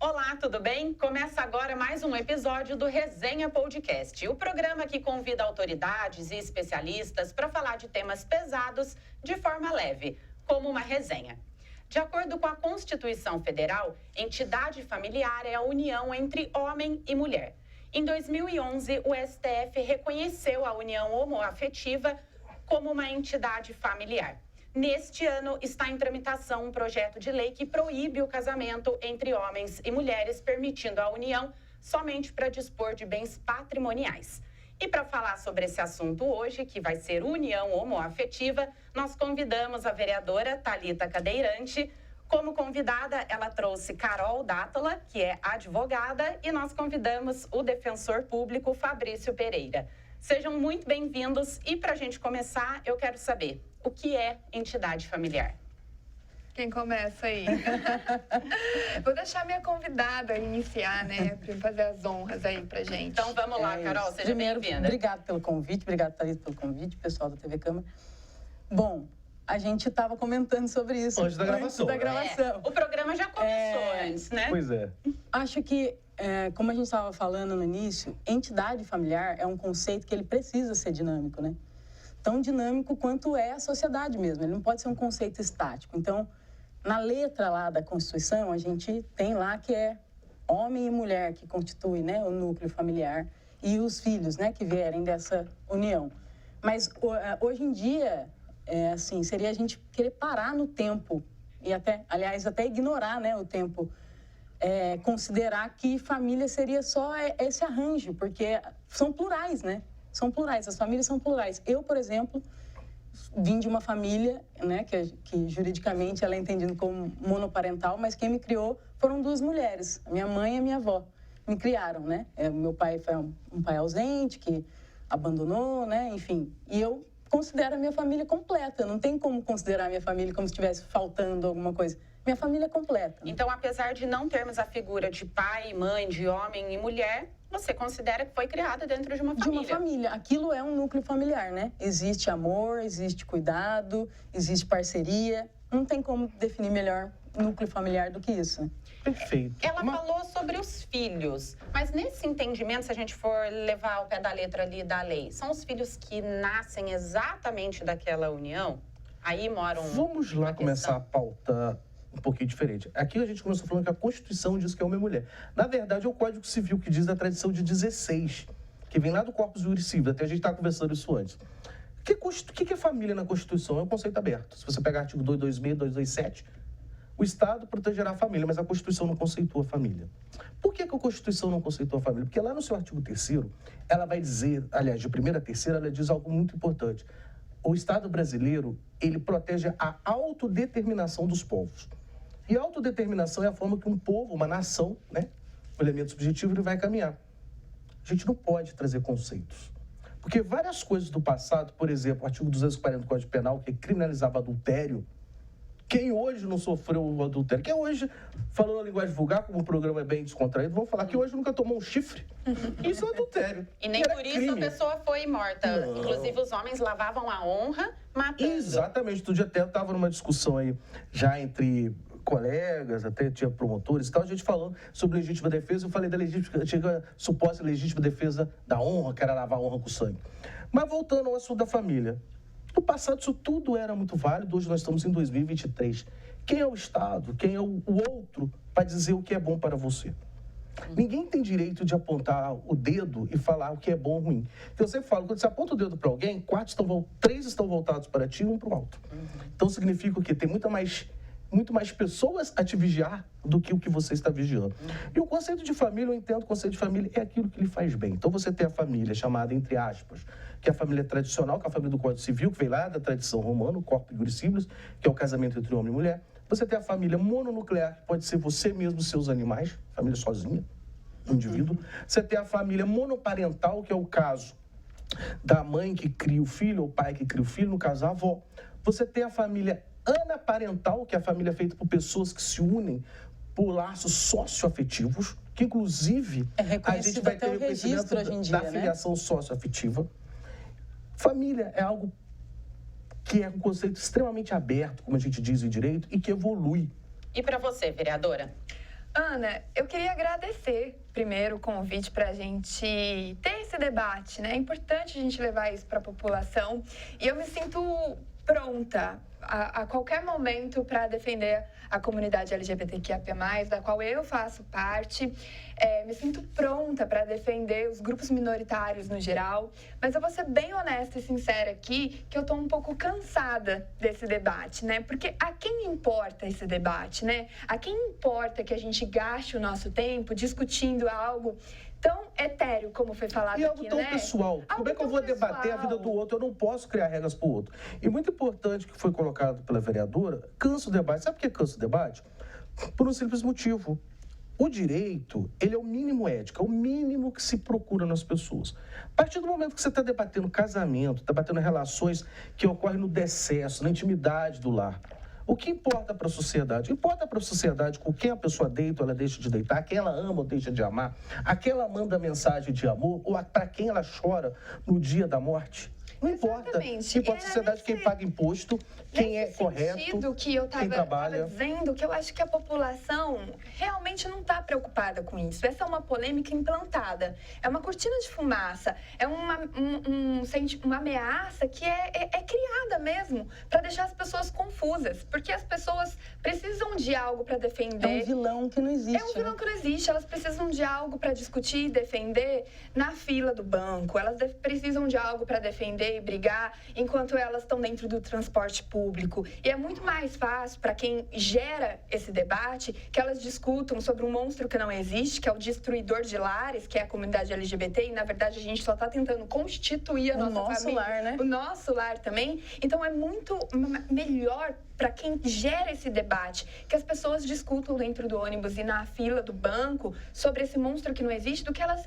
Olá, tudo bem? Começa agora mais um episódio do Resenha Podcast, o programa que convida autoridades e especialistas para falar de temas pesados de forma leve, como uma resenha. De acordo com a Constituição Federal, entidade familiar é a união entre homem e mulher. Em 2011, o STF reconheceu a união homoafetiva como uma entidade familiar. Neste ano, está em tramitação um projeto de lei que proíbe o casamento entre homens e mulheres, permitindo a união somente para dispor de bens patrimoniais. E para falar sobre esse assunto hoje, que vai ser união homoafetiva, nós convidamos a vereadora Thalita Cadeirante. Como convidada, ela trouxe Carol Dátola, que é advogada, e nós convidamos o defensor público Fabrício Pereira. Sejam muito bem-vindos e para a gente começar, eu quero saber o que é entidade familiar. Quem começa aí? Vou deixar minha convidada iniciar, né? Para fazer as honras aí pra gente. Então vamos lá, Carol, seja bem-vinda. Obrigado pelo convite, obrigado, Thalita, pelo convite, pessoal da TV Câmara. Bom, a gente estava comentando sobre isso antes da gravação. O programa já começou antes, né? Pois é. Acho que, como a gente estava falando no início, entidade familiar é um conceito que ele precisa ser dinâmico, né? Tão dinâmico quanto é a sociedade mesmo. Ele não pode ser um conceito estático. Então, na letra lá da Constituição, a gente tem lá que é homem e mulher que constitui, né, o núcleo familiar e os filhos, né, que vierem dessa união. Mas hoje em dia, assim, seria a gente querer parar no tempo e até ignorar, né, o tempo, considerar que família seria só esse arranjo, porque são plurais, né? São plurais, as famílias são plurais. Eu, por exemplo, vim de uma família, né, que juridicamente ela é entendida como monoparental, mas quem me criou foram duas mulheres, a minha mãe e a minha avó. Me criaram, né? Meu pai foi um pai ausente, que abandonou, né? Enfim. E eu considero a minha família completa. Não tem como considerar a minha família como se estivesse faltando alguma coisa. Minha família é completa. Então, apesar de não termos a figura de pai, mãe, de homem e mulher, você considera que foi criada dentro de uma família? De uma família. Aquilo é um núcleo familiar, né? Existe amor, existe cuidado, existe parceria. Não tem como definir melhor núcleo familiar do que isso, né? Perfeito. Ela falou sobre os filhos, mas nesse entendimento, se a gente for levar ao pé da letra ali da lei, são os filhos que nascem exatamente daquela união? Aí moram... Vamos lá começar a pautar um pouquinho diferente. Aqui a gente começou falando que a Constituição diz que é homem e mulher. Na verdade, é o Código Civil que diz da tradição de 16, que vem lá do Corpus Juris Civis. Até a gente estava conversando isso antes. O que é família na Constituição? É um conceito aberto. Se você pegar artigo 226, 227, o Estado protegerá a família, mas a Constituição não conceitua a família. Por que a Constituição não conceitua a família? Porque lá no seu artigo 3º, ela vai dizer, aliás, de 1ª a 3ª, ela diz algo muito importante. O Estado brasileiro, ele protege a autodeterminação dos povos. E a autodeterminação é a forma que um povo, uma nação, né, o elemento subjetivo, ele vai caminhar. A gente não pode trazer conceitos. Porque várias coisas do passado, por exemplo, o artigo 240 do Código Penal, que criminalizava adultério, quem hoje não sofreu o adultério? Quem hoje, falando a linguagem vulgar, como o programa é bem descontraído, vão falar que hoje nunca tomou um chifre. Isso é adultério. E nem por isso crime. A pessoa foi morta. Não. Inclusive, os homens lavavam a honra matando. Exatamente. Outro dia até estava numa discussão aí, já entre colegas, até tinha promotores e tal, a gente falando sobre legítima defesa, eu falei da antiga suposta legítima defesa da honra, que era lavar a honra com sangue. Mas voltando ao assunto da família, no passado isso tudo era muito válido, hoje nós estamos em 2023. Quem é o Estado, quem é o outro para dizer o que é bom para você? Ninguém tem direito de apontar o dedo e falar o que é bom ou ruim. Então, eu sempre falo, quando você aponta o dedo para alguém, 3 estão voltados para ti e 1 para o alto. Então, significa que tem muito mais pessoas a te vigiar do que o que você está vigiando. E o conceito de família, eu entendo, o conceito de família é aquilo que lhe faz bem. Então, você tem a família chamada, entre aspas, que é a família tradicional, que é a família do Código Civil, que vem lá da tradição romana, o Corpus Juris Civis, que é o casamento entre homem e mulher. Você tem a família mononuclear, que pode ser você mesmo e seus animais, família sozinha, indivíduo. Você tem a família monoparental, que é o caso da mãe que cria o filho, ou o pai que cria o filho, no caso a avó. Você tem a família anaparental, que é a família feita por pessoas que se unem por laços socioafetivos, que inclusive a gente vai ter reconhecimento da filiação socioafetiva. Família é algo que é um conceito extremamente aberto, como a gente diz em direito, e que evolui. E para você, vereadora? Ana, eu queria agradecer primeiro o convite para a gente ter esse debate, né? É importante a gente levar isso para a população e eu me sinto pronta a qualquer momento para defender a comunidade LGBTQIA+, da qual eu faço parte. Me sinto pronta para defender os grupos minoritários no geral, mas eu vou ser bem honesta e sincera aqui que eu estou um pouco cansada desse debate, né? Porque a quem importa esse debate, né? A quem importa que a gente gaste o nosso tempo discutindo algo tão etéreo, como foi falado aqui, né? E algo tão pessoal. Como é que eu vou debater a vida do outro? Eu não posso criar regras para o outro. E muito importante que foi colocado pela vereadora, cansa o debate. Sabe por que cansa o debate? Por um simples motivo. O direito, ele é o mínimo ético, é o mínimo que se procura nas pessoas. A partir do momento que você está debatendo casamento, debatendo relações que ocorrem no decesso, na intimidade do lar, o que importa para a sociedade? Importa para a sociedade com quem a pessoa deita ou ela deixa de deitar, quem ela ama ou deixa de amar, a quem ela manda mensagem de amor ou para quem ela chora no dia da morte. Não importa. Exatamente. Importa a sociedade quem paga imposto, quem é correto, que eu quem trabalha. Estava dizendo que eu acho que a população realmente não está preocupada com isso. Essa é uma polêmica implantada. É uma cortina de fumaça. É uma ameaça que é criada mesmo para deixar as pessoas confusas. Porque as pessoas precisam de algo para defender. É um vilão que não existe. É um vilão que não existe. Elas precisam de algo para discutir e defender na fila do banco. Elas precisam de algo para defender e brigar enquanto elas estão dentro do transporte público. E é muito mais fácil para quem gera esse debate que elas discutam sobre um monstro que não existe, que é o destruidor de lares, que é a comunidade LGBT, e na verdade a gente só está tentando constituir a nossa família. Lar, né? O nosso lar também. Então é muito melhor para quem gera esse debate, que as pessoas discutam dentro do ônibus e na fila do banco sobre esse monstro que não existe, do que elas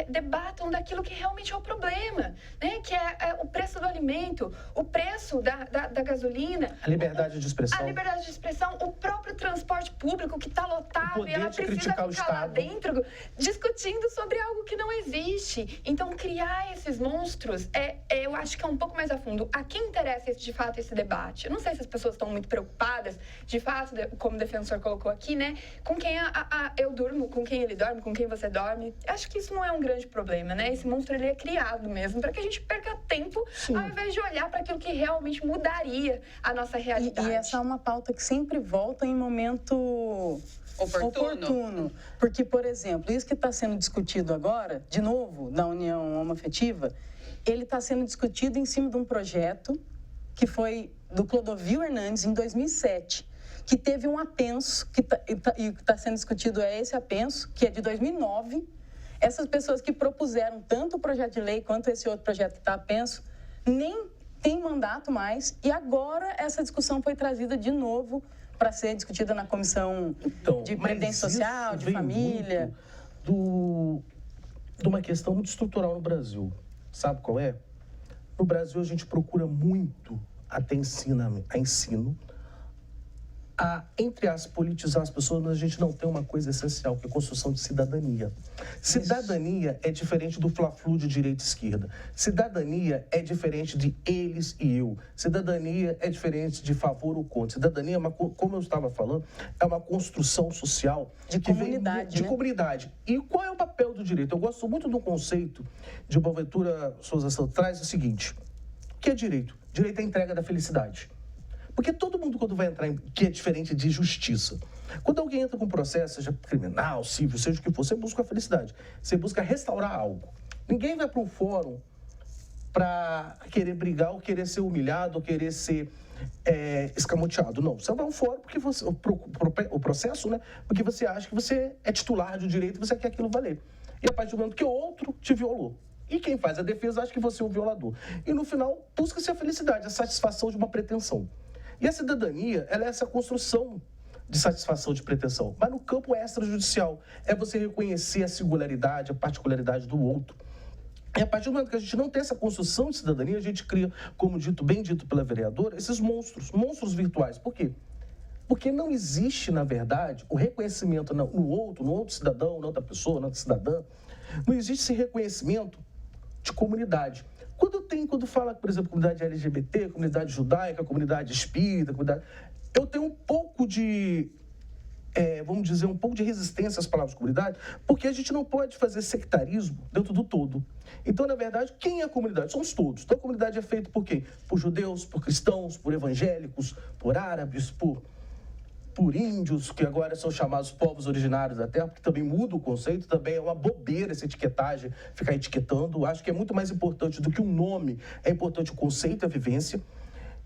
debatam daquilo que realmente é o problema, né? Que é o preço do alimento, o preço da gasolina. A liberdade de expressão. A liberdade de expressão, o próprio transporte público que está lotado e ela precisa ficar lá dentro discutindo sobre algo que não existe. Então, criar esses monstros, eu acho que é um pouco mais a fundo. A quem interessa, de fato, esse debate? Eu não sei se as pessoas estão muito preocupadas, de fato, como o defensor colocou aqui, né? Com quem eu durmo, com quem ele dorme, com quem você dorme. Acho que isso não é um grande problema, né? Esse monstro, ele é criado mesmo para que a gente perca tempo, sim, ao invés de olhar para aquilo que realmente mudaria a nossa realidade. E essa é uma pauta que sempre volta em momento oportuno. Porque, por exemplo, isso que está sendo discutido agora, de novo, da união homoafetiva, ele está sendo discutido em cima de um projeto que foi do Clodovil Hernandes, em 2007, que teve um apenso, e o que está sendo discutido é esse apenso, que é de 2009. Essas pessoas que propuseram tanto o projeto de lei quanto esse outro projeto que está apenso, nem tem mandato mais, e agora essa discussão foi trazida de novo para ser discutida na Comissão de Previdência Social, de Família. De uma questão muito estrutural no Brasil. Sabe qual é? No Brasil, a gente procura muito até ensino, entre as politizar as pessoas, mas a gente não tem uma coisa essencial, que é a construção de cidadania. Cidadania é diferente do fla-flu de direita e esquerda. Cidadania é diferente de eles e eu. Cidadania é diferente de favor ou contra. Cidadania, como eu estava falando, é uma construção social de comunidade, de comunidade. E qual é o papel do direito? Eu gosto muito do conceito de Boaventura Souza Santos, traz o seguinte: o que é direito? Direito é a entrega da felicidade. Porque todo mundo, quando vai entrar que é diferente de justiça. Quando alguém entra com um processo, seja criminal, civil, seja o que for, você busca a felicidade. Você busca restaurar algo. Ninguém vai para um fórum para querer brigar, ou querer ser humilhado, ou querer ser escamoteado. Não, você vai a um fórum porque você, o processo, né? Porque você acha que você é titular de um direito e você quer aquilo valer. E a partir do momento que o outro te violou. E quem faz a defesa acha que você é o violador. E no final, busca-se a felicidade, a satisfação de uma pretensão. E a cidadania, ela é essa construção de satisfação de pretensão. Mas no campo extrajudicial, é você reconhecer a singularidade, a particularidade do outro. E a partir do momento que a gente não tem essa construção de cidadania, a gente cria, como bem dito pela vereadora, esses monstros virtuais. Por quê? Porque não existe, na verdade, o reconhecimento no outro cidadão, na outra pessoa, na outra cidadã. Não existe esse reconhecimento de comunidade. Quando fala, por exemplo, comunidade LGBT, comunidade judaica, comunidade espírita, eu tenho um pouco de vamos dizer, um pouco de resistência às palavras comunidade, porque a gente não pode fazer sectarismo dentro do todo. Então, na verdade, quem é a comunidade? Somos todos. Então, a comunidade é feita por quem? Por judeus, por cristãos, por evangélicos, por árabes, por índios, que agora são chamados povos originários da terra, porque também muda o conceito, também é uma bobeira essa etiquetagem, ficar etiquetando. Acho que é muito mais importante do que o nome, é importante o conceito e a vivência.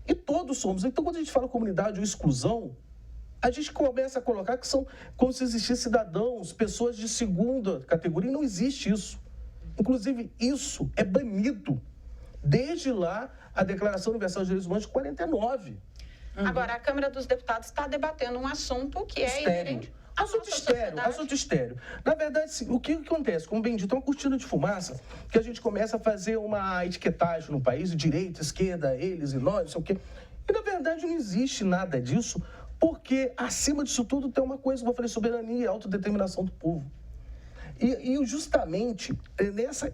E todos somos. Então, quando a gente fala comunidade ou exclusão, a gente começa a colocar que são como se existissem cidadãos, pessoas de segunda categoria, e não existe isso. Inclusive, isso é banido desde lá a Declaração Universal de Direitos Humanos de 49. Agora, a Câmara dos Deputados está debatendo um assunto que é inerente à nossa sociedade. Assunto estéreo. Na verdade, sim, o que acontece? Como bem dito, é uma cortina de fumaça que a gente começa a fazer uma etiquetagem no país, direita, esquerda, eles e nós, não sei o quê. E, na verdade, não existe nada disso, porque, acima disso tudo, tem uma coisa, como eu falei, soberania e autodeterminação do povo. E justamente nessa,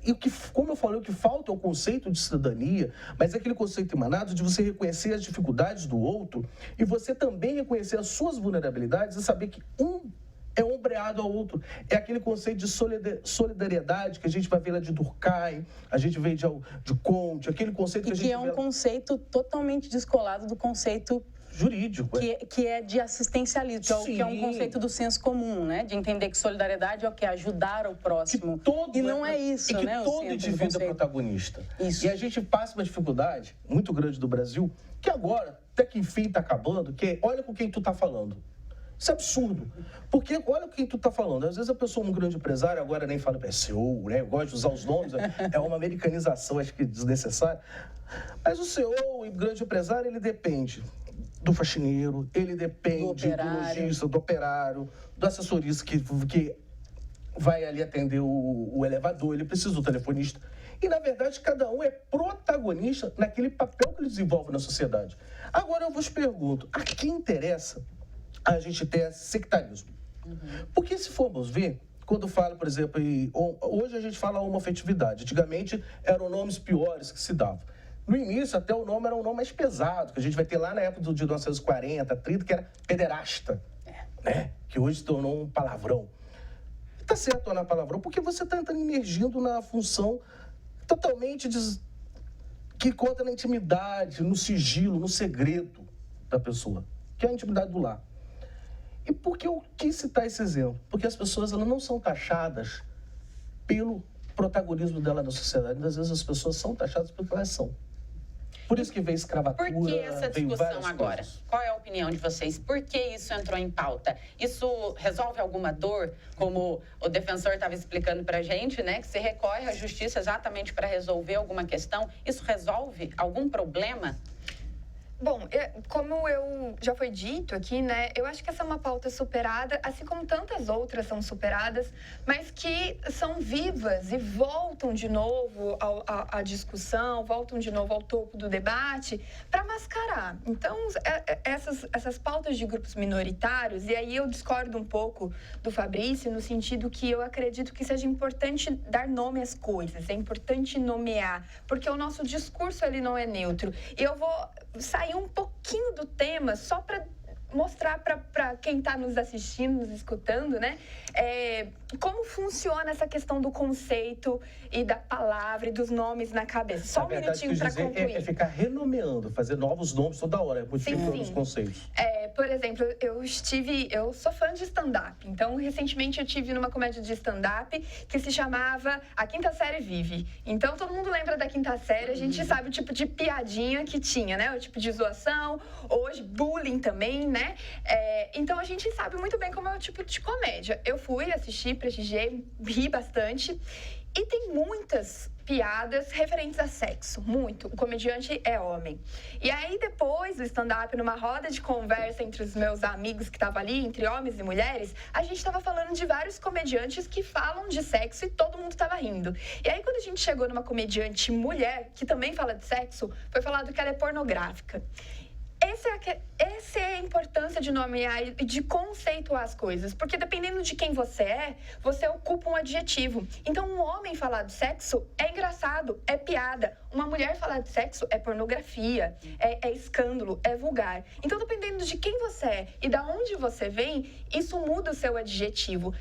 como eu falei, o que falta é o conceito de cidadania, mas é aquele conceito emanado de você reconhecer as dificuldades do outro e você também reconhecer as suas vulnerabilidades e saber que um é ombreado ao outro. É aquele conceito de solidariedade que a gente vai ver lá de Durkheim, a gente vê de Comte, aquele conceito que a gente é um conceito totalmente descolado do conceito jurídico. Que é de assistencialismo, que é um conceito do senso comum, né? De entender que solidariedade é o que? Ajudar o próximo. E não é isso, e que né? todo indivíduo é protagonista. Isso. E a gente passa uma dificuldade muito grande do Brasil, que agora, até que enfim está acabando, que é, olha com quem tu está falando. Isso é absurdo. Porque olha com quem tu está falando. Às vezes a pessoa, um grande empresário, agora nem fala CEO, né? Eu gosto de usar os nomes, é uma americanização, acho que desnecessária. Mas o CEO, o grande empresário, ele depende do faxineiro, ele depende do lojista, do operário, do assessorista que vai ali atender o elevador, ele precisa do telefonista. E, na verdade, cada um é protagonista naquele papel que ele desenvolve na sociedade. Agora, eu vos pergunto, a quem interessa a gente ter sectarismo? Porque, se formos ver, quando fala, por exemplo, hoje a gente fala homoafetividade, antigamente eram nomes piores que se davam. No início, até o nome era um nome mais pesado, que a gente vai ter lá na época de 1940, 30, que era pederasta, né? Que hoje se tornou um palavrão. Está certo tornar palavrão, porque você está entrando imergindo na função totalmente que conta na intimidade, no sigilo, no segredo da pessoa, que é a intimidade do lar. E por que eu quis citar esse exemplo? Porque as pessoas elas não são taxadas pelo protagonismo dela na sociedade. Às vezes as pessoas são taxadas pelo que elas são. Por isso que veio escravatura. Por que essa discussão agora? Qual é a opinião de vocês? Por que isso entrou em pauta? Isso resolve alguma dor? Como o defensor estava explicando para a gente, né? Que se recorre à justiça exatamente para resolver alguma questão. Isso resolve algum problema? Bom, como já foi dito aqui, né, eu acho que essa é uma pauta superada, assim como tantas outras são superadas, mas que são vivas e voltam de novo à discussão, voltam de novo ao topo do debate para mascarar. Então, essas pautas de grupos minoritários, e aí eu discordo um pouco do Fabrício, no sentido que eu acredito que seja importante dar nome às coisas, é importante nomear, porque o nosso discurso ele não é neutro. E eu vou sair um pouquinho do tema só para mostrar para quem está nos assistindo, nos escutando, né? Como funciona essa questão do conceito e da palavra e dos nomes na cabeça. Só um minutinho para concluir. É ficar renomeando, fazer novos nomes toda hora, modificando os conceitos. Por exemplo, eu sou fã de stand-up. Então, recentemente eu tive numa comédia de stand-up que se chamava A Quinta Série Vive. Então, todo mundo lembra da quinta série, a gente sabe o tipo de piadinha que tinha, né? O tipo de zoação, hoje bullying também, né? Então, a gente sabe muito bem como é o tipo de comédia. Eu fui assistir, prestigiei, ri bastante. E tem muitas piadas referentes a sexo, muito. O comediante é homem. E aí, depois do stand-up, numa roda de conversa entre os meus amigos que estavam ali, entre homens e mulheres, a gente estava falando de vários comediantes que falam de sexo e todo mundo estava rindo. E aí, quando a gente chegou numa comediante mulher, que também fala de sexo, foi falado que ela é pornográfica. Essa é a importância de nomear e de conceituar as coisas. Porque dependendo de quem você ocupa um adjetivo. Então, um homem falar de sexo é engraçado, é piada. Uma mulher falar de sexo é pornografia, é escândalo, é vulgar. Então, dependendo de quem você é e de onde você vem, isso muda o seu adjetivo.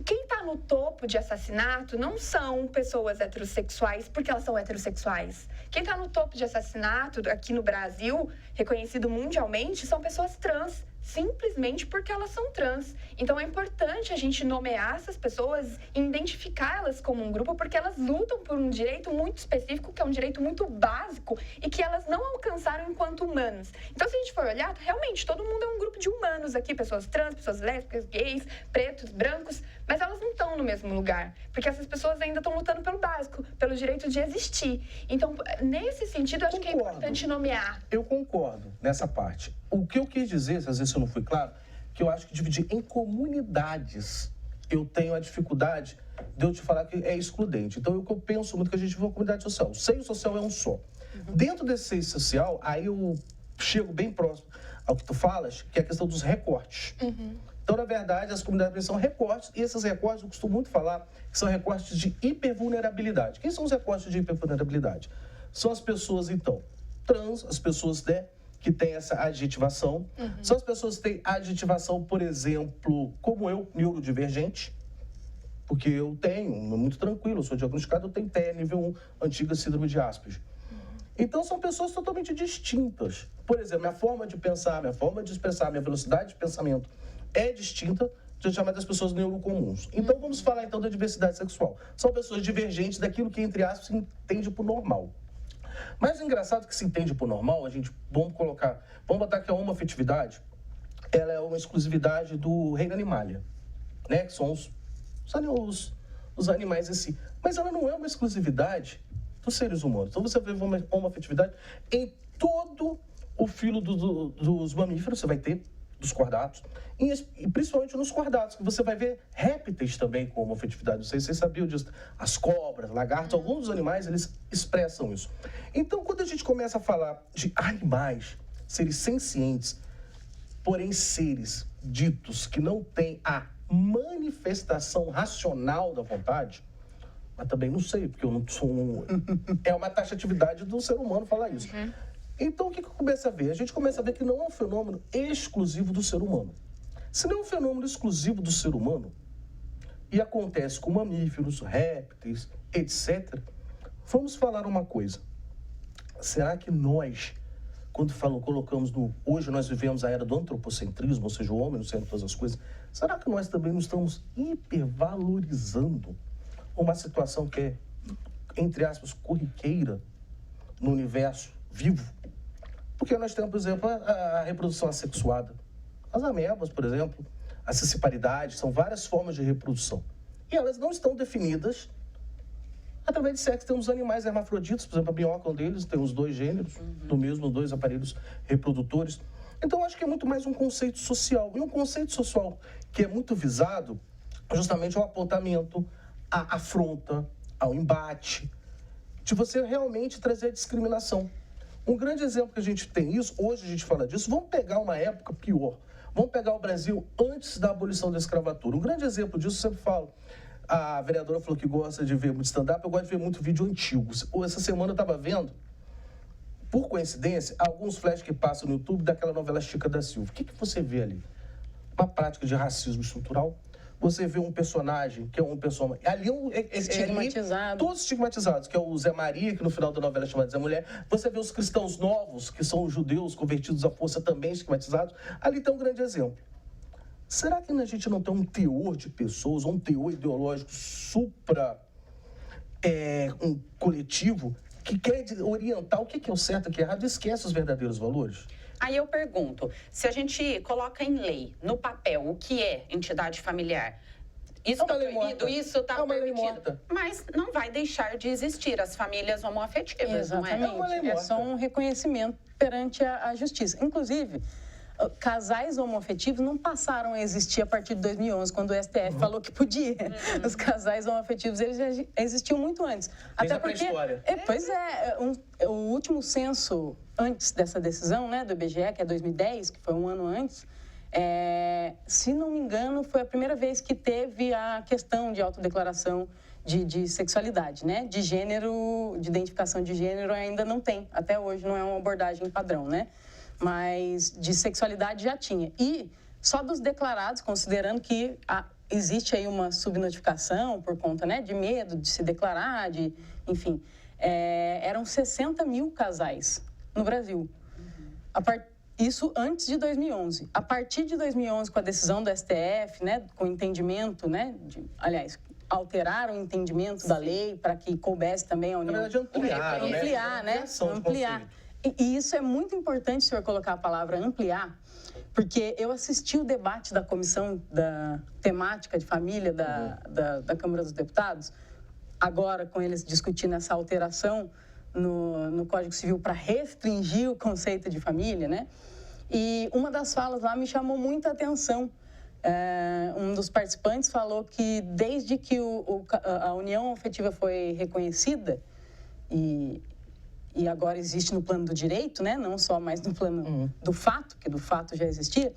Quem está no topo de assassinato não são pessoas heterossexuais porque elas são heterossexuais. Quem está no topo de assassinato aqui no Brasil, reconhecido mundialmente, são pessoas trans, simplesmente porque elas são trans. Então é importante a gente nomear essas pessoas e identificá-las como um grupo, porque elas lutam por um direito muito específico, que é um direito muito básico e que elas não alcançaram enquanto humanos. Então, se a gente for olhar, realmente todo mundo é um grupo de humanos aqui, pessoas trans, pessoas lésbicas, gays, pretos, brancos, mas elas não estão no mesmo lugar, porque essas pessoas ainda estão lutando pelo básico, pelo direito de existir. Então, nesse sentido, eu acho que é importante nomear. Eu concordo nessa parte. O que eu quis dizer, às vezes eu não fui claro, que eu acho que dividir em comunidades, eu tenho a dificuldade de eu te falar que é excludente. Então, eu penso muito que a gente vive uma comunidade social. O seio social é um só. Dentro desse seio social, aí eu chego bem próximo ao que tu falas, que é a questão dos recortes. Então, na verdade, as comunidades são recortes, e esses recortes, eu costumo muito falar, que são recortes de hipervulnerabilidade. Quem são os recortes de hipervulnerabilidade? São as pessoas, então, trans, as pessoas, né, que têm essa adjetivação. São as pessoas que têm adjetivação, por exemplo, como eu, neurodivergente, porque eu tenho, muito tranquilo, eu sou diagnosticado, eu tenho TEA nível 1, antiga síndrome de Asperger. Então, são pessoas totalmente distintas. Por exemplo, minha forma de pensar, minha forma de expressar, minha velocidade de pensamento é distinta de chamar das pessoas neurocomuns. Então, vamos falar, então, da diversidade sexual. São pessoas divergentes daquilo que, entre aspas, se entende por normal. Mas o engraçado que se entende por normal, vamos botar que a homoafetividade, ela é uma exclusividade do reino animalia, né? Que são os animais em si. Mas ela não é uma exclusividade dos seres humanos. Então, você vê uma homoafetividade em todo o filo dos mamíferos, você vai ter, dos cordatos, e principalmente nos cordatos, que você vai ver répteis também com homoafetividade. Não sei se vocês sabiam disso. As cobras, lagartos, alguns dos animais, eles expressam isso. Então, quando a gente começa a falar de animais, seres sencientes, porém seres ditos que não têm a manifestação racional da vontade, mas também não sei, porque eu não sou é uma taxatividade do ser humano falar isso. Então, o que eu começo a ver? A gente começa a ver que não é um fenômeno exclusivo do ser humano. Se não é um fenômeno exclusivo do ser humano, e acontece com mamíferos, répteis, etc., vamos falar uma coisa. Será que nós, quando colocamos hoje nós vivemos a era do antropocentrismo, ou seja, o homem no centro de todas as coisas, será que nós também não estamos hipervalorizando uma situação que é, entre aspas, corriqueira no universo vivo? Porque nós temos, por exemplo, a reprodução assexuada. As amebas, por exemplo, a cissiparidade, são várias formas de reprodução. E elas não estão definidas através de sexo. Temos animais hermafroditos, por exemplo, a minhoca é um deles, tem os dois gêneros, dois aparelhos reprodutores. Então, acho que é muito mais um conceito social. E um conceito social que é muito visado justamente ao apontamento, à afronta, ao embate, de você realmente trazer a discriminação. Um grande exemplo que a gente tem isso, hoje a gente fala disso, vamos pegar uma época pior. Vamos pegar o Brasil antes da abolição da escravatura. Um grande exemplo disso, eu sempre falo. A vereadora falou que gosta de ver muito stand-up, eu gosto de ver muito vídeo antigo. Essa semana eu estava vendo, por coincidência, alguns flashes que passam no YouTube daquela novela Chica da Silva. O que você vê ali? Uma prática de racismo estrutural. Você vê um personagem, que é um personagem... Ali estigmatizado. Todos estigmatizados, que é o Zé Maria, que no final da novela é chamado Zé Mulher. Você vê os cristãos novos, que são os judeus convertidos à força também estigmatizados. Ali tem um grande exemplo. Será que a gente não tem um teor de pessoas, ou um teor ideológico um coletivo, que quer orientar o que é o certo e o que é errado e esquece os verdadeiros valores? Aí eu pergunto, se a gente coloca em lei, no papel, o que é entidade familiar, isso está proibido, isso está permitido, mas não vai deixar de existir as famílias homoafetivas, exatamente, não é? É só um reconhecimento perante a justiça. Inclusive, casais homoafetivos não passaram a existir a partir de 2011, quando o STF falou que podia. Os casais homoafetivos, eles já existiam muito antes. Até porque, pois é, o último censo antes dessa decisão, né, do IBGE, que é 2010, que foi um ano antes, se não me engano, foi a primeira vez que teve a questão de autodeclaração de sexualidade, né? De gênero, de identificação de gênero ainda não tem. Até hoje não é uma abordagem padrão, né? Mas de sexualidade já tinha. E só dos declarados, considerando que existe aí uma subnotificação por conta, né, de medo de se declarar, enfim, eram 60 mil casais no Brasil. Isso antes de 2011. A partir de 2011, com a decisão do STF, né, com o entendimento, né, alteraram o entendimento da lei para que coubesse também a União. Na verdade, ampliar, né? Ampliar. E isso é muito importante, o senhor colocar a palavra ampliar, porque eu assisti o debate da comissão da temática de família da Câmara dos Deputados, agora com eles discutindo essa alteração no Código Civil para restringir o conceito de família, né? E uma das falas lá me chamou muita atenção. Um dos participantes falou que desde que a união afetiva foi reconhecida e agora existe no plano do direito, né? Não só mais no plano do fato, que do fato já existia,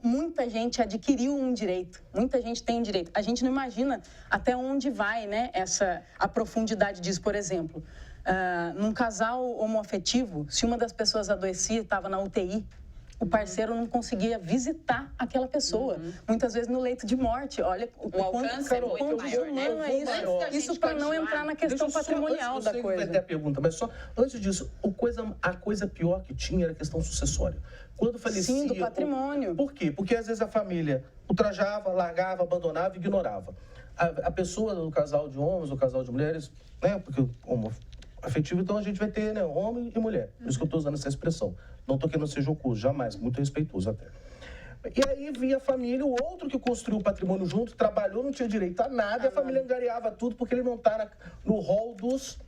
muita gente adquiriu um direito, muita gente tem um direito. A gente não imagina até onde vai, né, a profundidade disso. Por exemplo, num casal homoafetivo, se uma das pessoas adoecia, estava na UTI, o parceiro não conseguia visitar aquela pessoa, muitas vezes no leito de morte. Olha o alcance é muito maior, né? Isso para não entrar na questão patrimonial da coisa. Eu sei que vai ter a pergunta, mas só antes disso, a coisa pior que tinha era a questão sucessória. Quando falecia... Sim, do patrimônio. Por quê? Porque às vezes a família ultrajava, largava, abandonava e ignorava. A pessoa do casal de homens, o casal de mulheres, né? Porque afetivo, então a gente vai ter, né, homem e mulher. Por isso que eu estou usando essa expressão. Não estou querendo ser jocoso, jamais, muito respeitoso até. E aí vinha a família, o outro que construiu o patrimônio junto, trabalhou, não tinha direito a nada, e a família angariava tudo porque ele não está no rol dos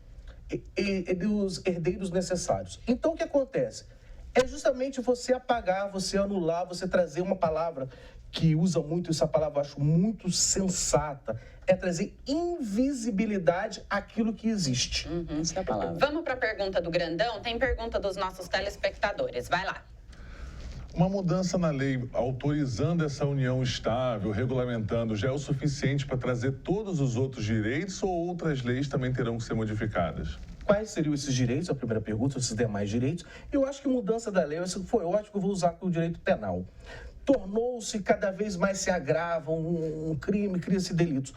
herdeiros necessários. Então, o que acontece? É justamente você apagar, você anular, você trazer uma palavra que usa muito, essa palavra eu acho muito sensata, é trazer invisibilidade àquilo que existe. Essa é a palavra. Vamos para a pergunta do Grandão? Tem pergunta dos nossos telespectadores. Vai lá. Uma mudança na lei autorizando essa união estável, regulamentando, já é o suficiente para trazer todos os outros direitos ou outras leis também terão que ser modificadas? Quais seriam esses direitos? A primeira pergunta, esses demais direitos. Eu acho que mudança da lei, foi ótimo que eu vou usar com o direito penal. Tornou-se, cada vez mais se agrava um crime, cria-se delitos.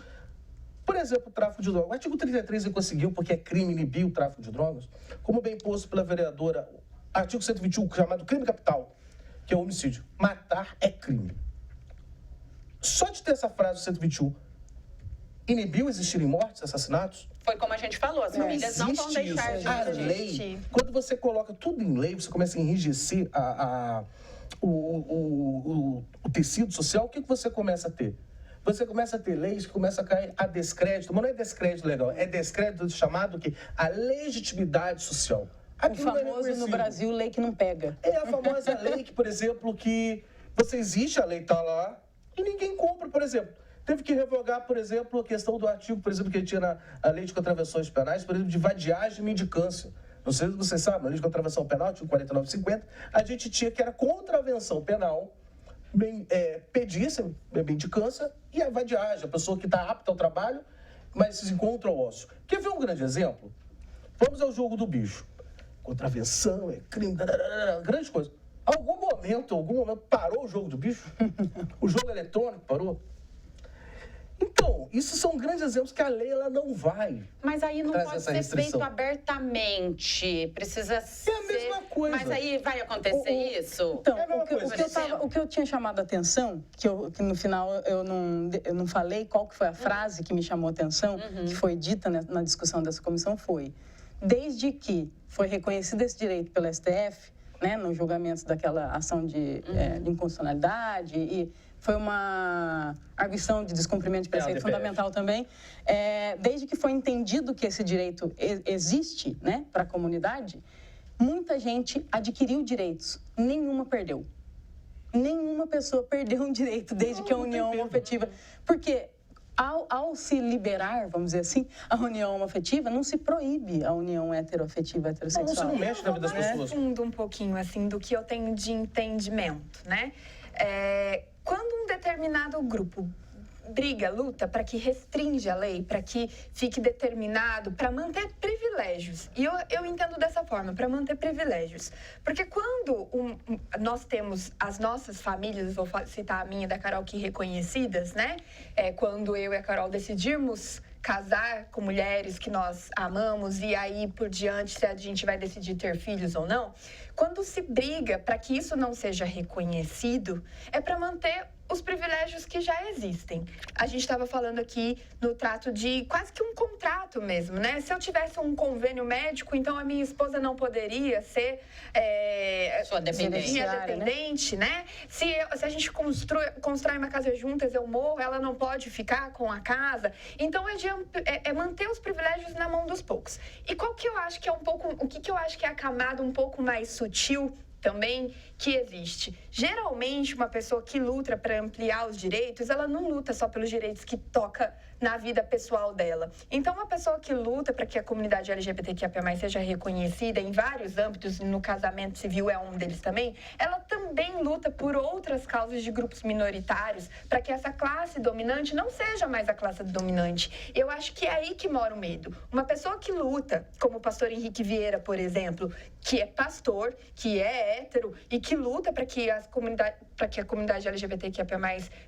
Por exemplo, o tráfico de drogas. O artigo 33 ele conseguiu, porque é crime inibir o tráfico de drogas, como bem posto pela vereadora, artigo 121, chamado crime capital, que é o homicídio. Matar é crime. Só de ter essa frase do 121, inibiu existirem mortes, assassinatos? Foi como a gente falou, as famílias não vão deixar de a lei, quando você coloca tudo em lei, você começa a enrijecer o tecido social, o que você começa a ter? Você começa a ter leis que começam a cair a descrédito, mas não é descrédito legal, é descrédito chamado que a legitimidade social. O famoso no Brasil, lei que não pega. É a famosa lei que, por exemplo, que você existe, a lei está lá e ninguém cumpre, por exemplo. Teve que revogar, por exemplo, a questão do artigo, por exemplo, que tinha na lei de contravenções penais, por exemplo, de vadiagem e mendicância. Não sei se você sabe, na lei de contravenção penal, artigo 4950, a gente tinha que era contravenção penal, pedícia, mendicância e a vadiagem, a pessoa que está apta ao trabalho, mas se encontra ao ócio. Quer ver um grande exemplo? Vamos ao jogo do bicho. Contravenção, crime, grande coisa. Algum momento parou o jogo do bicho? O jogo eletrônico parou? Então, isso são grandes exemplos que a lei ela não vai. Mas aí não pode ser feito abertamente. Precisa ser... É a mesma coisa. Mas aí vai acontecer isso? Então, o que eu tinha chamado a atenção, que no final eu não falei qual que foi a frase que me chamou a atenção, que foi dita na discussão dessa comissão, foi: desde que foi reconhecido esse direito pelo STF, né, no julgamento daquela ação de inconstitucionalidade, e foi uma arguição de descumprimento de preceito fundamental também, desde que foi entendido que esse direito existe, né, para a comunidade, Muita gente adquiriu direitos, nenhuma perdeu. Nenhuma pessoa perdeu um direito desde que a união homoafetiva... Porque ao se liberar, vamos dizer assim, a união homoafetiva, não se proíbe a união heteroafetiva, heterossexual. Não, você não mexe na vida das pessoas. Fundo um pouquinho, assim, do que eu tenho de entendimento, né? Quando um determinado grupo briga, luta para que restringe a lei, para que fique determinado, para manter privilégios. E eu entendo dessa forma, para manter privilégios. Porque quando nós temos as nossas famílias, vou citar a minha e da Carol aqui reconhecidas, né? Quando eu e a Carol decidimos casar com mulheres que nós amamos e aí por diante se a gente vai decidir ter filhos ou não, quando se briga para que isso não seja reconhecido, é para manter os privilégios que já existem. A gente estava falando aqui no trato de quase que um contrato mesmo, né? Se eu tivesse um convênio médico, então a minha esposa não poderia ser sua dependente, minha dependente, né? Se a gente constrói uma casa juntas, eu morro, ela não pode ficar com a casa. Então é manter os privilégios na mão dos poucos. E qual que eu acho que é o que eu acho que é a camada um pouco mais sutil também que existe. Geralmente, uma pessoa que luta para ampliar os direitos, ela não luta só pelos direitos que toca na vida pessoal dela. Então, uma pessoa que luta para que a comunidade LGBTQIA+ seja reconhecida em vários âmbitos, no casamento civil é um deles também, ela também luta por outras causas de grupos minoritários, para que essa classe dominante não seja mais a classe dominante. Eu acho que é aí que mora o medo. Uma pessoa que luta, como o pastor Henrique Vieira, por exemplo, que é pastor, que é hétero e que luta para que a comunidade LGBTQIA+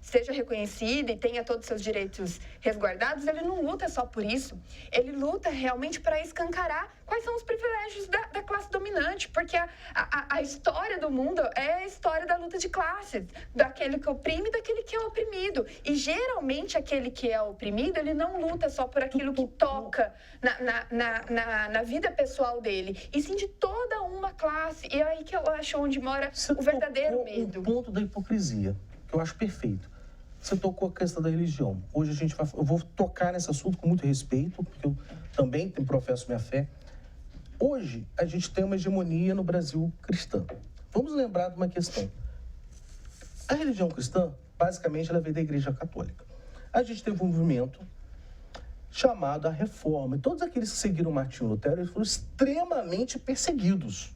seja reconhecida e tenha todos os seus direitos resguardados, ele não luta só por isso. Ele luta realmente para escancarar quais são os privilégios da classe dominante, porque a história do mundo é a história da luta de classes, daquele que oprime e daquele que é oprimido. E geralmente aquele que é oprimido, ele não luta só por aquilo que toca na vida pessoal dele, e sim de toda uma classe. E é aí que eu acho onde mora o verdadeiro medo. O ponto da hipocrisia, que eu acho perfeito. Você tocou a questão da religião. Hoje eu vou tocar nesse assunto com muito respeito, porque eu também professo minha fé. Hoje, a gente tem uma hegemonia no Brasil cristã. Vamos lembrar de uma questão. A religião cristã, basicamente, ela veio da Igreja Católica. A gente teve um movimento chamado a Reforma. E todos aqueles que seguiram Martinho Lutero, eles foram extremamente perseguidos.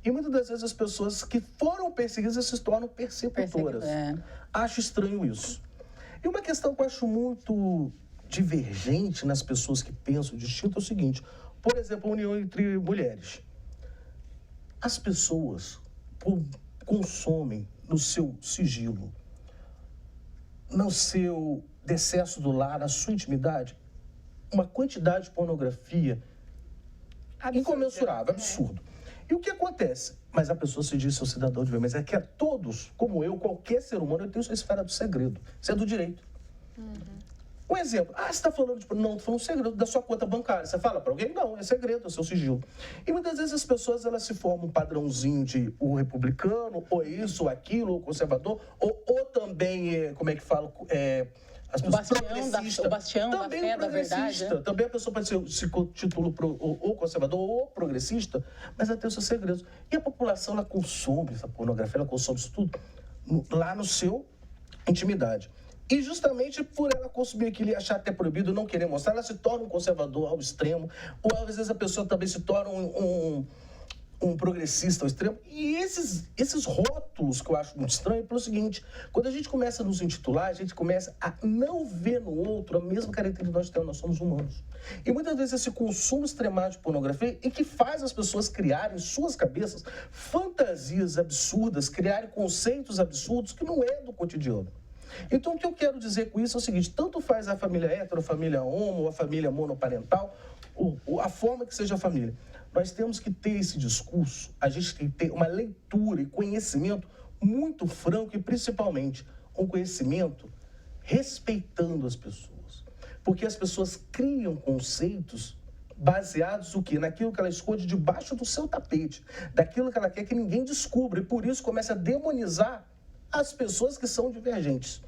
E muitas das vezes as pessoas que foram perseguidas se tornam persecutoras. Acho estranho isso. E uma questão que eu acho muito divergente nas pessoas que pensam distinto é o seguinte: por exemplo, a união entre mulheres. As pessoas consomem no seu sigilo, no seu decesso do lar, na sua intimidade, uma quantidade de pornografia incomensurável, absurdo. E o que acontece? Mas a pessoa se diz seu cidadão de bem, mas é que a todos, como eu, qualquer ser humano, eu tenho sua esfera do segredo. Isso é do direito. Um exemplo, você está falando, não, estou falando segredo da sua conta bancária. Você fala para alguém? Não, é segredo, é seu sigilo. E muitas vezes as pessoas, elas se formam um padrãozinho de o republicano, ou isso, ou aquilo, ou conservador, ou também, como é que fala, as pessoas o bastião da fé, da verdade. Também a pessoa pode se titula ou conservador ou progressista, mas ela tem os seus segredos. E a população, ela consome essa pornografia, ela consome isso tudo lá no seu intimidade. E justamente por ela consumir aquilo e achar até proibido, não querer mostrar, ela se torna um conservador ao extremo, ou às vezes a pessoa também se torna um progressista ao extremo. E esses rótulos que eu acho muito estranho é pelo seguinte: quando a gente começa a nos intitular, a gente começa a não ver no outro a mesma característica que nós temos, nós somos humanos. E muitas vezes esse consumo extremado de pornografia e que faz as pessoas criarem em suas cabeças fantasias absurdas, criarem conceitos absurdos que não é do cotidiano. Então, o que eu quero dizer com isso é o seguinte: tanto faz a família hétero, a família homo, a família monoparental, a forma que seja a família. Nós temos que ter esse discurso, a gente tem que ter uma leitura e conhecimento muito franco e, principalmente, um conhecimento respeitando as pessoas. Porque as pessoas criam conceitos baseados no quê? Naquilo que ela esconde debaixo do seu tapete, daquilo que ela quer que ninguém descubra, e por isso começa a demonizar as pessoas que são divergentes.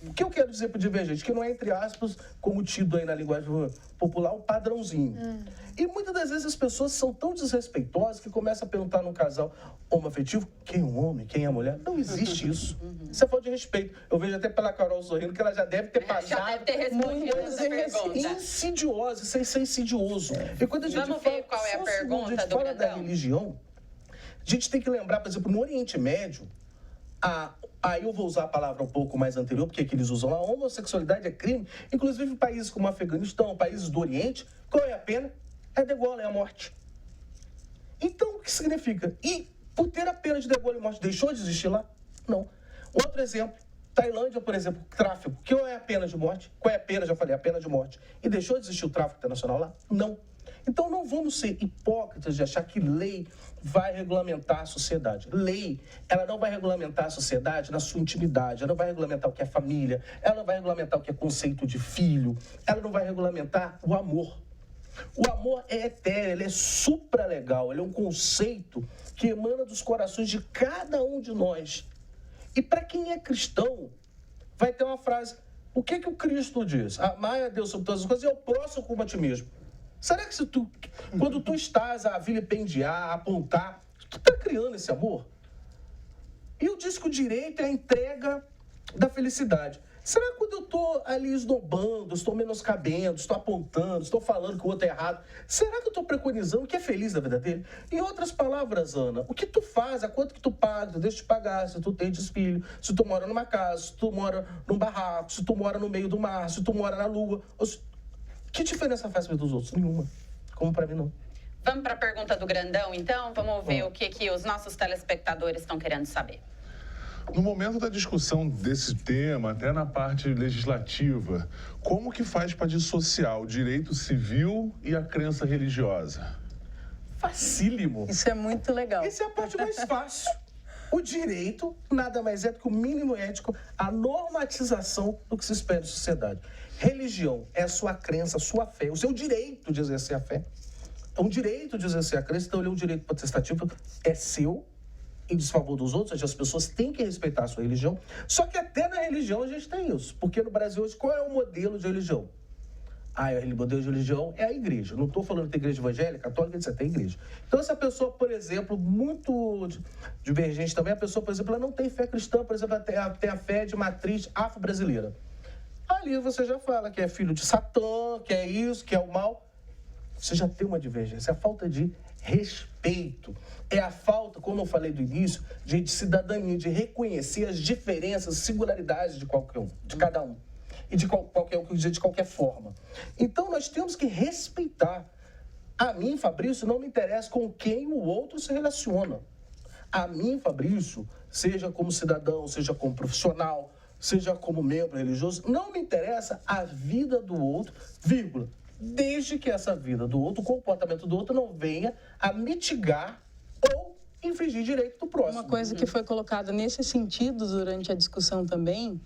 O que eu quero dizer para o divergente? Que não é, entre aspas, como tido aí na linguagem popular, o padrãozinho. E muitas das vezes as pessoas são tão desrespeitosas que começam a perguntar num casal homoafetivo quem é o homem, quem é a mulher. Não existe isso. Isso é falta de respeito. Eu vejo até pela Carol sorrindo que ela já deve ter passado. Já deve ter respondido essa pergunta. Insidioso, isso é insidioso. E quando a gente Vamos ver qual é a pergunta a gente do fala da Grandão. religião, a gente tem que lembrar, por exemplo, no Oriente Médio, aí eu vou usar a palavra um pouco mais anterior, porque é que eles usam, a homossexualidade é crime. Inclusive em países como o Afeganistão, países do Oriente, qual é a pena? É degola, é a morte. Então, o que significa? E por ter a pena de degola e morte, deixou de existir lá? Não. Outro exemplo, Tailândia, por exemplo, tráfico. Qual é a pena de morte? Qual é a pena? Já falei, a pena de morte. E deixou de existir o tráfico internacional lá? Não. Então, não vamos ser hipócritas de achar que lei vai regulamentar a sociedade. Lei, ela não vai regulamentar a sociedade na sua intimidade, ela não vai regulamentar o que é família, ela não vai regulamentar o que é conceito de filho, ela não vai regulamentar o amor. O amor é etéreo, ele é supralegal, ele é um conceito que emana dos corações de cada um de nós. E para quem é cristão, vai ter uma frase, o que o Cristo diz? Amar a Deus sobre todas as coisas e ao próximo como a ti mesmo. Será que quando tu estás a vilipendiar, a apontar, tu está criando esse amor? E eu disse que o direito é a entrega da felicidade. Será que quando eu estou ali esnobando, estou menoscabendo, estou apontando, estou falando que o outro é errado, será que eu estou preconizando o que é feliz na vida dele? Em outras palavras, Ana, o que tu faz, a quanto que tu paga, tu deixa de pagar, se tu tens filho, se tu mora numa casa, se tu mora num barraco, se tu mora no meio do mar, se tu mora na lua, que diferença faz para os outros? Nenhuma. Como para mim, não. Vamos para a pergunta do Grandão, então? Vamos ver o que os nossos telespectadores estão querendo saber. No momento da discussão desse tema, até na parte legislativa, como que faz para dissociar o direito civil e a crença religiosa? Facílimo. Isso é muito legal. Essa é a parte mais fácil. O direito nada mais é do que o mínimo ético, a normatização do que se espera de sociedade. Religião é a sua crença, a sua fé, o seu direito de exercer a fé. É um direito de exercer a crença, então ele é um direito potestativo, é seu, em desfavor dos outros, ou seja, as pessoas têm que respeitar a sua religião. Só que até na religião a gente tem isso, porque no Brasil hoje, qual é o modelo de religião? O modelo de religião é a igreja. Não estou falando que tem igreja evangélica, católica, etc. Tem igreja. Então, essa pessoa, por exemplo, muito divergente também, a pessoa, por exemplo, ela não tem fé cristã, por exemplo, ela tem a fé de matriz afro-brasileira. Ali você já fala que é filho de Satã, que é isso, que é o mal. Você já tem uma divergência. É a falta de respeito. É a falta, como eu falei do início, de cidadania, de reconhecer as diferenças, singularidades de qualquer um, de cada um. E de qualquer um, de qualquer forma. Então, nós temos que respeitar. A mim, Fabrício, não me interessa com quem o outro se relaciona. A mim, Fabrício, seja como cidadão, seja como profissional, seja como membro religioso, não me interessa a vida do outro, vírgula, desde que essa vida do outro, o comportamento do outro não venha a mitigar ou infringir direito do próximo. Uma coisa que foi colocada nesse sentido durante a discussão também,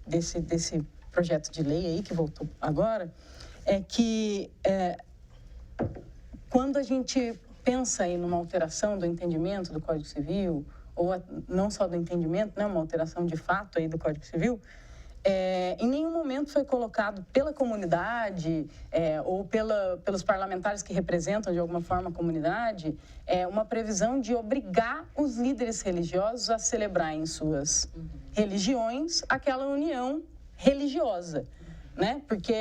desse projeto de lei aí, que voltou agora, é que quando a gente pensa em uma alteração do entendimento do Código Civil, ou não só do entendimento, né, uma alteração de fato aí do Código Civil, em nenhum momento foi colocado pela comunidade ou pelos parlamentares que representam de alguma forma a comunidade uma previsão de obrigar os líderes religiosos a celebrar em suas religiões aquela união religiosa, né? Porque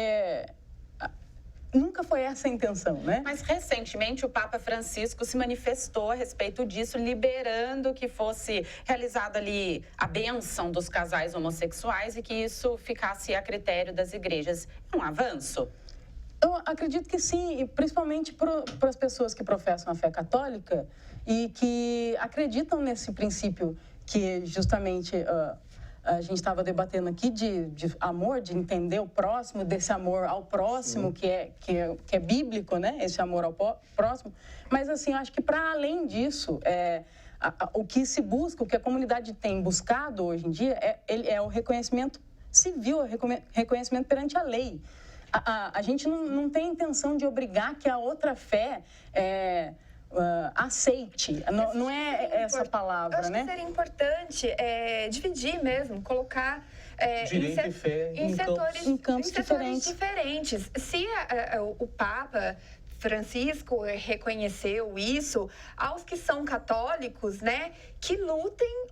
nunca foi essa a intenção, né? Mas, recentemente, o Papa Francisco se manifestou a respeito disso, liberando que fosse realizada ali a bênção dos casais homossexuais e que isso ficasse a critério das igrejas. É um avanço? Eu acredito que sim, e principalmente para as pessoas que professam a fé católica e que acreditam nesse princípio que justamente a gente estava debatendo aqui de amor, de entender o próximo, desse amor ao próximo, que é bíblico, né? Esse amor ao próximo. Mas, assim, eu acho que para além disso, o que se busca, o que a comunidade tem buscado hoje em dia é o reconhecimento civil, o reconhecimento perante a lei. A gente não tem intenção de obrigar que a outra fé aceite. Não é essa palavra, eu acho que seria importante dividir mesmo, colocar direito e fé em campos diferentes. Se o Papa Francisco reconheceu isso, aos que são católicos, né, que lutem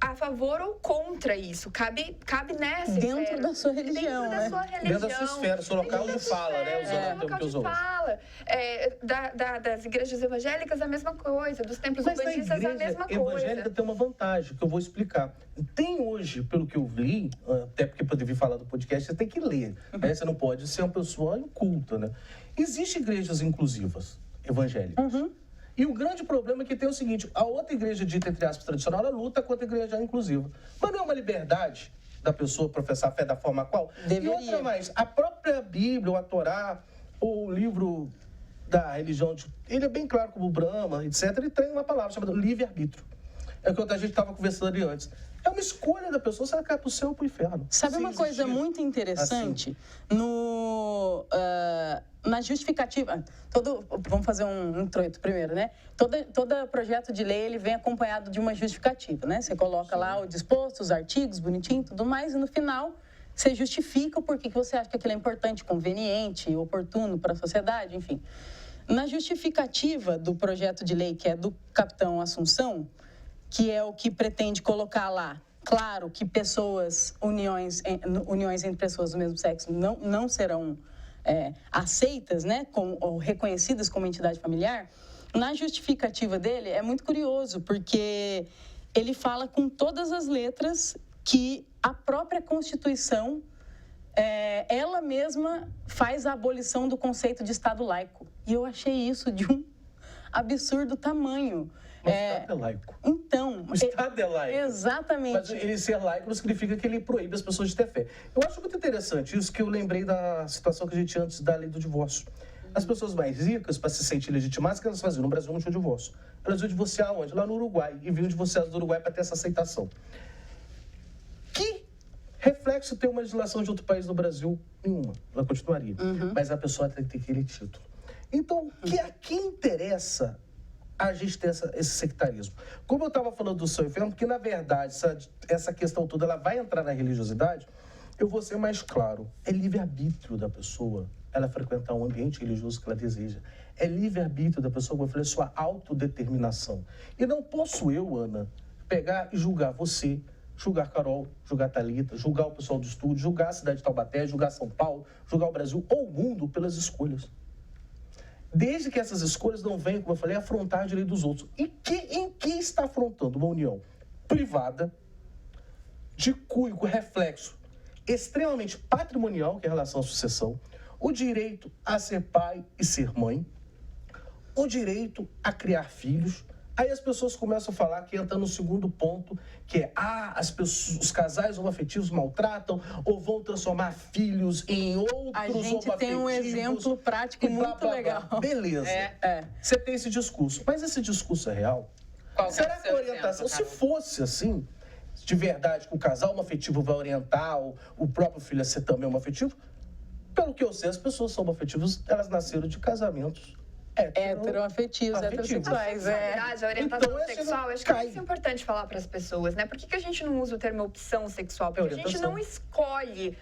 a favor ou contra isso. Cabe nessa dentro da sua religião, dentro da sua religião, dentro da sua esfera, seu local de fala, né? Usando o termo que usou. Das igrejas evangélicas, a mesma coisa. Dos templos budistas, a mesma coisa. Mas a evangélica tem uma vantagem, que eu vou explicar. Tem hoje, pelo que eu li, até porque para vir falar do podcast, você tem que ler. Né? Você não pode ser uma pessoa inculta, né? Existem igrejas inclusivas, evangélicas. E o grande problema é que tem o seguinte, a outra igreja dita, entre aspas, tradicional, ela luta contra a igreja inclusiva. Mas não é uma liberdade da pessoa professar a fé da forma qual? Deveria. E outra mais, a própria Bíblia, ou a Torá, ou o livro da religião, ele é bem claro como o Brahma, etc., ele tem uma palavra chamada livre-arbítrio. É o que a gente estava conversando ali antes. É uma escolha da pessoa se ela quer para o céu ou para o inferno. Sabe uma coisa muito interessante? Assim. Na justificativa... vamos fazer um introito primeiro, né? Todo projeto de lei ele vem acompanhado de uma justificativa, né? Você coloca lá o disposto, os artigos, bonitinho, tudo mais, e no final você justifica o porquê que você acha que aquilo é importante, conveniente, oportuno para a sociedade, enfim. Na justificativa do projeto de lei, que é do capitão Assunção, que é o que pretende colocar lá, claro que uniões entre pessoas do mesmo sexo não serão aceitas, né, ou reconhecidas como entidade familiar. Na justificativa dele é muito curioso, porque ele fala com todas as letras que a própria Constituição, ela mesma faz a abolição do conceito de Estado laico. E eu achei isso de um absurdo tamanho. O Estado é laico. Então... O Estado é laico. Exatamente. Mas ele ser laico não significa que ele proíbe as pessoas de ter fé. Eu acho muito interessante isso, que eu lembrei da situação que a gente tinha antes da lei do divórcio. As pessoas mais ricas, para se sentir legitimadas, o que elas faziam? No Brasil não tinha divórcio. Elas iam divorciar onde? Lá no Uruguai. E vinham divorciadas do Uruguai para ter essa aceitação. Que reflexo tem uma legislação de outro país no Brasil? Nenhuma. Ela continuaria. Mas a pessoa tem que ter aquele título. Então, a quem interessa a gente ter esse sectarismo? Como eu estava falando do seu inferno, porque, na verdade, essa questão toda ela vai entrar na religiosidade, eu vou ser mais claro. É livre-arbítrio da pessoa ela frequentar um ambiente religioso que ela deseja. É livre-arbítrio da pessoa, como eu falei, sua autodeterminação. E não posso eu, Ana, pegar e julgar você, julgar Carol, julgar Thalita, julgar o pessoal do estúdio, julgar a cidade de Taubaté, julgar São Paulo, julgar o Brasil ou o mundo pelas escolhas. Desde que essas escolhas não venham, como eu falei, afrontar a direito dos outros. E em que está afrontando uma união privada, de cujo reflexo extremamente patrimonial, que é a relação à sucessão, o direito a ser pai e ser mãe, o direito a criar filhos. Aí as pessoas começam a falar, que entra no segundo ponto, que é, os casais homoafetivos maltratam ou vão transformar filhos em outros homoafetivos. A gente tem um exemplo prático muito legal. Beleza. Você tem esse discurso. Mas esse discurso é real? Será que a orientação, se fosse assim, de verdade, que o casal homoafetivo vai orientar o próprio filho a ser também homoafetivo, pelo que eu sei, as pessoas são homoafetivas, elas nasceram de casamentos heteroafetivos, heterossexuais. A orientação sexual, acho que é muito importante falar para as pessoas, né? Por que a gente não usa o termo opção sexual? Porque a gente não escolhe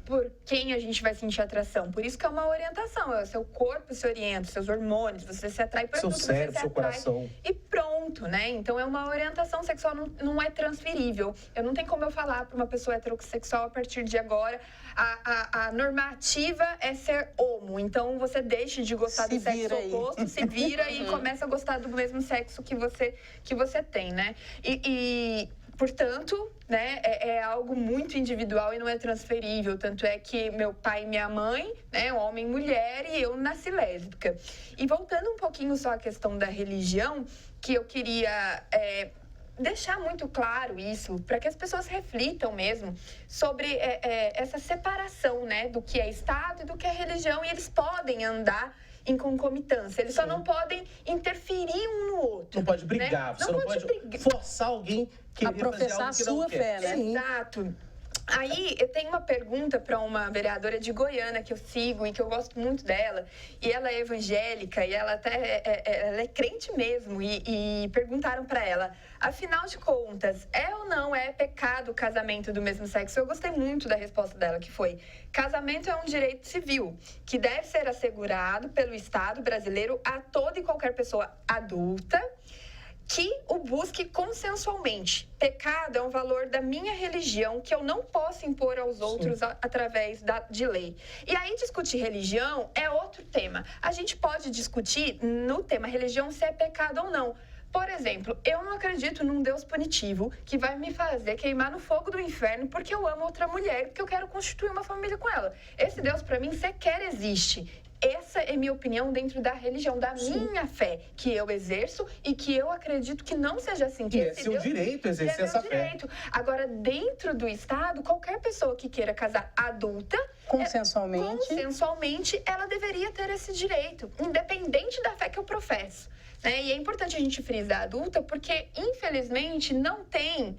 por quem a gente vai sentir atração. Por isso que é uma orientação. O seu corpo se orienta, seus hormônios, você se atrai por seu tudo, cérebro, você se seu atrai. coração. E pronto, né? Então, é uma orientação sexual, não é transferível. Eu não tenho como eu falar para uma pessoa heterossexual a partir de agora, a normativa é ser homo. Então, você deixa de gostar do sexo oposto, se vira e começa a gostar do mesmo sexo que você tem, né? Portanto, né, é algo muito individual e não é transferível. Tanto é que meu pai e minha mãe, né, homem e mulher, e eu nasci lésbica. E voltando um pouquinho só à questão da religião, que eu queria deixar muito claro isso, para que as pessoas reflitam mesmo sobre essa separação, né, do que é Estado e do que é religião, e eles podem andar em concomitância. Eles só não podem interferir um no outro. Não pode brigar. Né? Você não pode forçar alguém a professar a sua fé, né? Exato. Aí, eu tenho uma pergunta para uma vereadora de Goiânia que eu sigo e que eu gosto muito dela. E ela é evangélica e ela até ela é crente mesmo. E perguntaram para ela, afinal de contas, é ou não é pecado o casamento do mesmo sexo? Eu gostei muito da resposta dela, que foi, casamento é um direito civil que deve ser assegurado pelo Estado brasileiro a toda e qualquer pessoa adulta que o busque consensualmente. Pecado é um valor da minha religião que eu não posso impor aos outros através de lei. E aí, discutir religião é outro tema. A gente pode discutir no tema religião se é pecado ou não. Por exemplo, eu não acredito num Deus punitivo que vai me fazer queimar no fogo do inferno porque eu amo outra mulher, porque eu quero constituir uma família com ela. Esse Deus, para mim, sequer existe. Essa é minha opinião dentro da religião, da minha fé, que eu exerço e que eu acredito que não seja assim. Que é seu direito exercer essa fé. Agora, dentro do Estado, qualquer pessoa que queira casar adulta, consensualmente, ela deveria ter esse direito, independente da fé que eu professo. Né? E é importante a gente frisar adulta, porque, infelizmente, não tem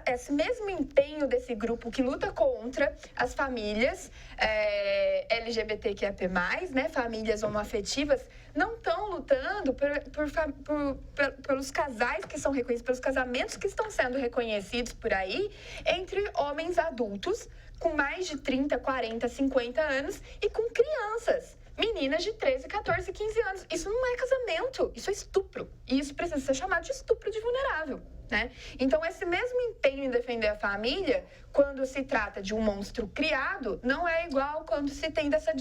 esse mesmo empenho desse grupo que luta contra as famílias LGBTQIA+, né, famílias homoafetivas, não estão lutando pelos casais que são reconhecidos, pelos casamentos que estão sendo reconhecidos por aí, entre homens adultos com mais de 30, 40, 50 anos e com crianças. Meninas de 13, 14, 15 anos. Isso não é casamento, isso é estupro. E isso precisa ser chamado de estupro de vulnerável, né? Então, esse mesmo empenho em defender a família, quando se trata de um monstro criado, não é igual quando se tem dessa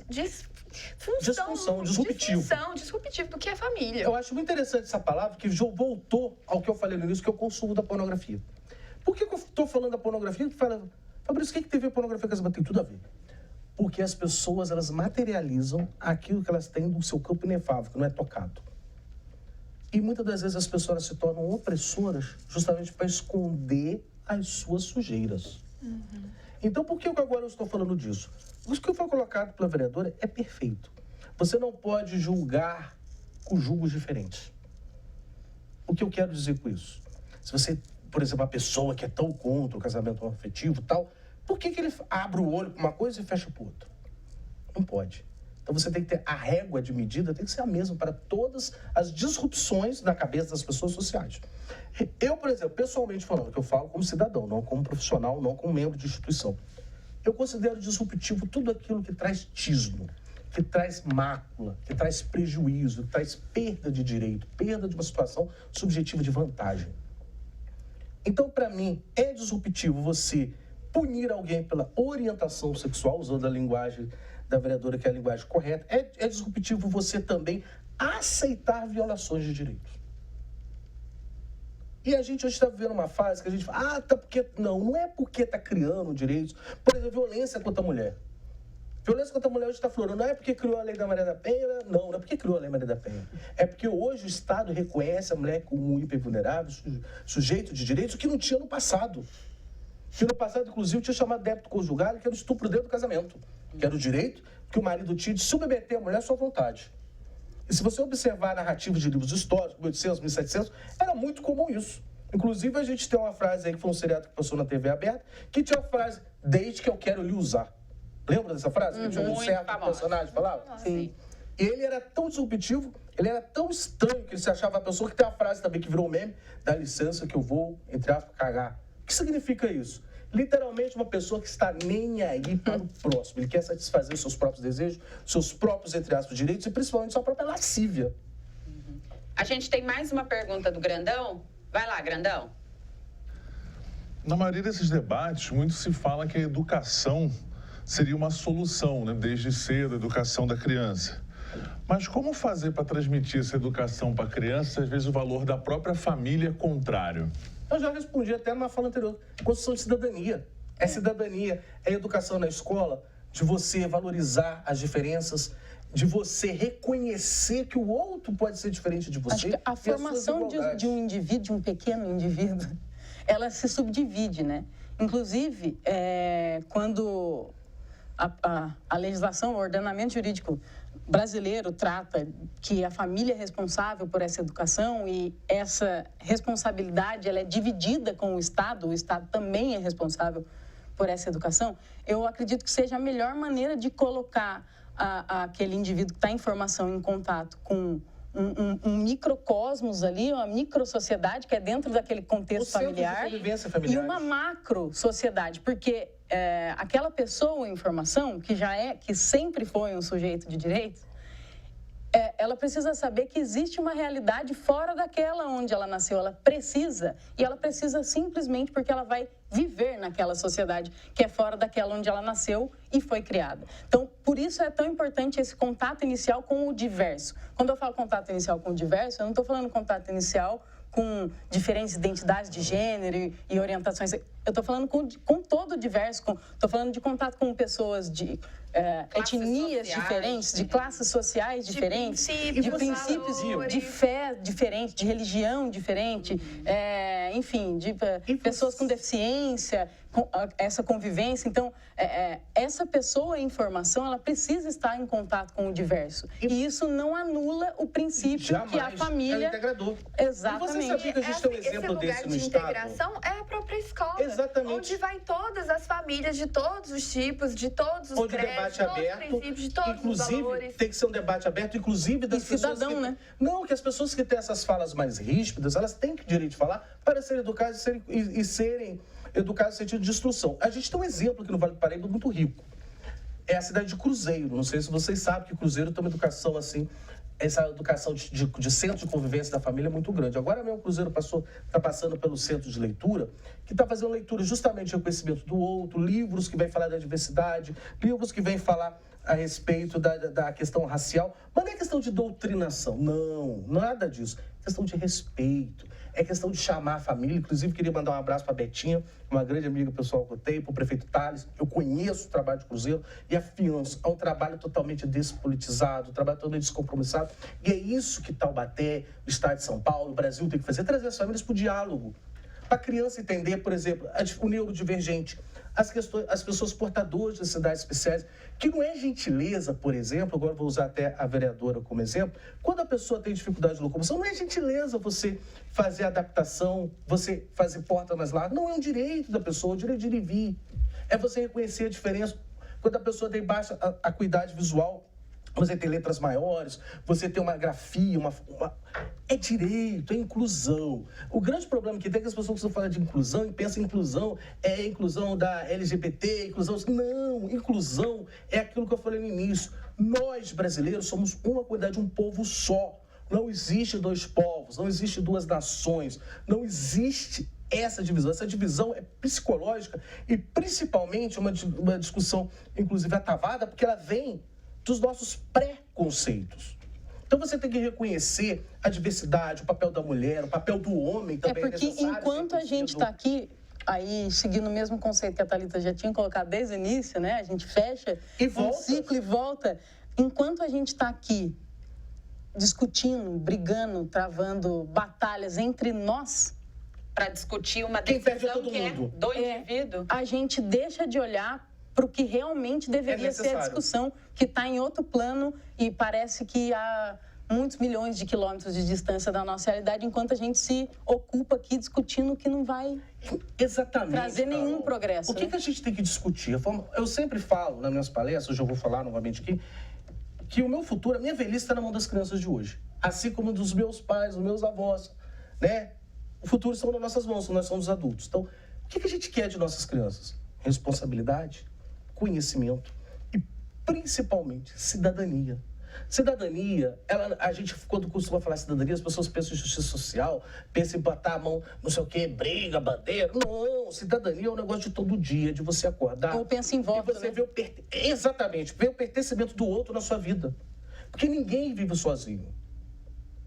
disfunção disruptivo do que é família. Eu acho muito interessante essa palavra, que voltou ao que eu falei no início, que é o consumo da pornografia. Por que eu estou falando da pornografia? Fabrício, o que tem a ver pornografia com casamento? Tem tudo a ver. Porque as pessoas, elas materializam aquilo que elas têm do seu campo inefável, que não é tocado. E muitas das vezes as pessoas se tornam opressoras justamente para esconder as suas sujeiras. Então, por que agora eu estou falando disso? O que foi colocado pela vereadora é perfeito. Você não pode julgar com julgos diferentes. O que eu quero dizer com isso? Se você, por exemplo, uma pessoa que é tão contra o casamento afetivo e tal, por que ele abre o olho para uma coisa e fecha para outra? Não pode. Então você tem que ter a régua de medida, tem que ser a mesma para todas as disrupções na cabeça das pessoas sociais. Eu, por exemplo, pessoalmente falando, que eu falo como cidadão, não como profissional, não como membro de instituição, eu considero disruptivo tudo aquilo que traz tismo, que traz mácula, que traz prejuízo, que traz perda de direito, perda de uma situação subjetiva de vantagem. Então, para mim, é disruptivo você punir alguém pela orientação sexual, usando a linguagem da vereadora, que é a linguagem correta. É disruptivo você também aceitar violações de direitos. E a gente hoje está vivendo uma fase que a gente fala, tá porque... Não é porque está criando direitos. Por exemplo, violência contra a mulher. Violência contra a mulher hoje está florando. Não é porque criou a lei da Maria da Penha, não é porque criou a lei Maria da Penha. É porque hoje o Estado reconhece a mulher como um hipervulnerável, sujeito de direitos, o que não tinha no passado. Que no passado, inclusive, tinha chamado débito conjugal, que era o estupro dentro do casamento. Que era o direito que o marido tinha de submeter a mulher à sua vontade. E se você observar a narrativa de livros históricos, 1800, 1700, era muito comum isso. Inclusive, a gente tem uma frase aí, que foi um seriado que passou na TV aberta, que tinha a frase, desde que eu quero lhe usar. Lembra dessa frase? Que tinha um certo personagem falava? Sim. E ele era tão disruptivo, ele era tão estranho, que ele se achava a pessoa que tem a frase também que virou meme, dá licença que eu vou, entre aspas, cagar. O que significa isso? Literalmente uma pessoa que está nem aí para o próximo. Ele quer satisfazer os seus próprios desejos, seus próprios, entre aspas, direitos e principalmente sua própria lascívia. A gente tem mais uma pergunta do Grandão. Vai lá, Grandão. Na maioria desses debates, muito se fala que a educação seria uma solução, né? Desde cedo, a educação da criança. Mas como fazer para transmitir essa educação para a criança, se às vezes o valor da própria família é contrário? Eu já respondi até numa fala anterior. Construção de cidadania. É cidadania, é educação na escola, de você valorizar as diferenças, de você reconhecer que o outro pode ser diferente de você. Acho que a formação de um indivíduo, de um pequeno indivíduo, ela se subdivide, né? Inclusive, quando a legislação, o ordenamento jurídico brasileiro trata que a família é responsável por essa educação e essa responsabilidade ela é dividida com o Estado também é responsável por essa educação, eu acredito que seja a melhor maneira de colocar aquele indivíduo que está em formação em contato com um microcosmos ali, uma microsociedade que é dentro daquele contexto familiar e uma macro-sociedade, porque aquela pessoa em formação, que sempre foi um sujeito de direitos, ela precisa saber que existe uma realidade fora daquela onde ela nasceu. Ela precisa simplesmente porque ela vai viver naquela sociedade que é fora daquela onde ela nasceu e foi criada. Então, por isso é tão importante esse contato inicial com o diverso. Quando eu falo contato inicial com o diverso, eu não estou falando contato inicial com diferentes identidades de gênero e orientações. Eu estou falando com todo o diverso, estou falando de contato com pessoas de etnias diferentes, de classes sociais diferentes, de princípios de fé diferentes, de religião diferente, enfim, de pessoas com deficiência, com essa convivência. Então, essa pessoa em formação, ela precisa estar em contato com o diverso. E isso não anula o princípio que a família... É um integrador. Exatamente. E você sabia que a gente tem um exemplo desse no Estado? Esse lugar de integração é a própria escola. Exatamente. Onde vai todas as famílias de todos os tipos, de todos os credos, de todos os princípios, de todos os valores. Tem que ser um debate aberto, inclusive das pessoas né? Não, que as pessoas que têm essas falas mais ríspidas, elas têm que direito de falar para serem educadas e serem educadas no sentido de instrução. A gente tem um exemplo aqui no Vale do Paraíba muito rico. É a cidade de Cruzeiro. Não sei se vocês sabem que Cruzeiro tem uma educação assim, essa educação de centro de convivência da família é muito grande. Agora mesmo o Cruzeiro está passando pelo centro de leitura, que está fazendo leitura justamente de reconhecimento do outro, livros que vêm falar da diversidade, livros que vêm falar a respeito da questão racial, mas não é questão de doutrinação, não, nada disso. É questão de respeito, é questão de chamar a família. Inclusive, queria mandar um abraço para a Betinha, uma grande amiga pessoal que eu tenho, para o prefeito Tales. Eu conheço o trabalho de Cruzeiro e afianço. É um trabalho totalmente despolitizado, um trabalho totalmente descompromissado. E é isso que Taubaté, o Estado de São Paulo, o Brasil tem que fazer, trazer as famílias para o diálogo. Para a criança entender, por exemplo, o neurodivergente, as pessoas portadoras de necessidades especiais, que não é gentileza, por exemplo, agora vou usar até a vereadora como exemplo, quando a pessoa tem dificuldade de locomoção, não é gentileza você fazer adaptação, você fazer porta nas latas, não é um direito da pessoa, o direito de ir e vir. É você reconhecer a diferença. Quando a pessoa tem baixa acuidade visual, você tem letras maiores, você tem uma grafia, é direito, é inclusão. O grande problema que tem é que as pessoas que falam de inclusão e pensam em inclusão, é inclusão da LGBT, inclusão... Não, inclusão é aquilo que eu falei no início. Nós, brasileiros, somos uma comunidade de um povo só. Não existe dois povos, não existe duas nações, não existe essa divisão. Essa divisão é psicológica e, principalmente, uma discussão, inclusive, atavada, porque ela vem dos nossos preconceitos. Então você tem que reconhecer a diversidade, o papel da mulher, o papel do homem também. É porque enquanto a gente está aqui, seguindo o mesmo conceito que a Thalita já tinha colocado desde o início, né? A gente fecha um ciclo e volta. Enquanto a gente está aqui discutindo, brigando, travando batalhas entre nós, para discutir uma decisão que é do indivíduo, a gente deixa de olhar para o que realmente deveria ser a discussão, que está em outro plano e parece que há muitos milhões de quilômetros de distância da nossa realidade, enquanto a gente se ocupa aqui discutindo o que não vai trazer nenhum progresso. O que a gente tem que discutir? Eu sempre falo nas minhas palestras, hoje eu vou falar novamente aqui, que o meu futuro, a minha velhice está na mão das crianças de hoje. Assim como dos meus pais, dos meus avós, né? O futuro está nas nossas mãos, nós somos adultos. Então, o que a gente quer de nossas crianças? Responsabilidade, conhecimento e, principalmente, cidadania. Cidadania, a gente, quando costuma falar cidadania, as pessoas pensam em justiça social, pensam em botar a mão, não sei o quê, briga, bandeira. Não, cidadania é um negócio de todo dia, de você acordar. Ou pensa em voto, e você vê exatamente, ver o pertencimento do outro na sua vida. Porque ninguém vive sozinho.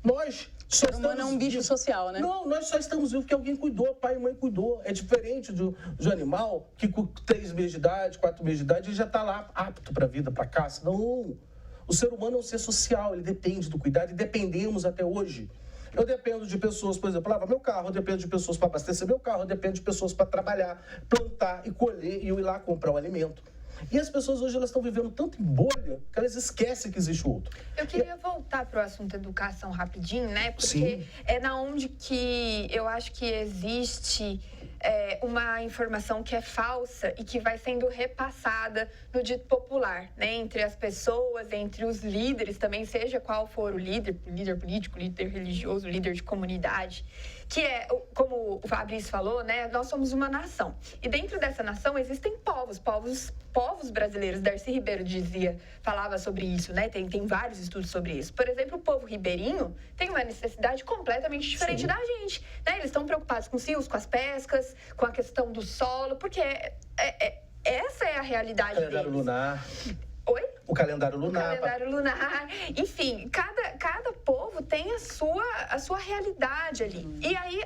Nós só estamos... O humano é um bicho social, né? Não, nós só estamos vivos porque alguém cuidou, pai e mãe cuidou. É diferente de um animal que com 3 meses de idade, 4 meses de idade, ele já está lá apto para a vida, para a caça. Não. O ser humano é um ser social, ele depende do cuidado e dependemos até hoje. Eu dependo de pessoas, por exemplo, lavar meu carro, eu dependo de pessoas para abastecer meu carro, eu dependo de pessoas para trabalhar, plantar e colher e eu ir lá comprar o alimento. E as pessoas hoje elas estão vivendo tanto em bolha que elas esquecem que existe o outro. Eu queria voltar para o assunto educação rapidinho, né? Porque Sim. é na onde que eu acho que existe uma informação que é falsa e que vai sendo repassada no dito popular, né? Entre as pessoas, entre os líderes também, seja qual for o líder político, líder religioso, líder de comunidade, que é, como o Fabrício falou, né? Nós somos uma nação. E dentro dessa nação existem povos brasileiros. Darcy Ribeiro falava sobre isso, né? Tem vários estudos sobre isso. Por exemplo, o povo ribeirinho tem uma necessidade completamente diferente da gente, né? Eles estão preocupados com os rios, com as pescas, com a questão do solo, porque essa é a realidade deles. Calendário lunar. Oi? O calendário lunar. O calendário lunar. Enfim, cada povo tem a sua realidade ali. E aí,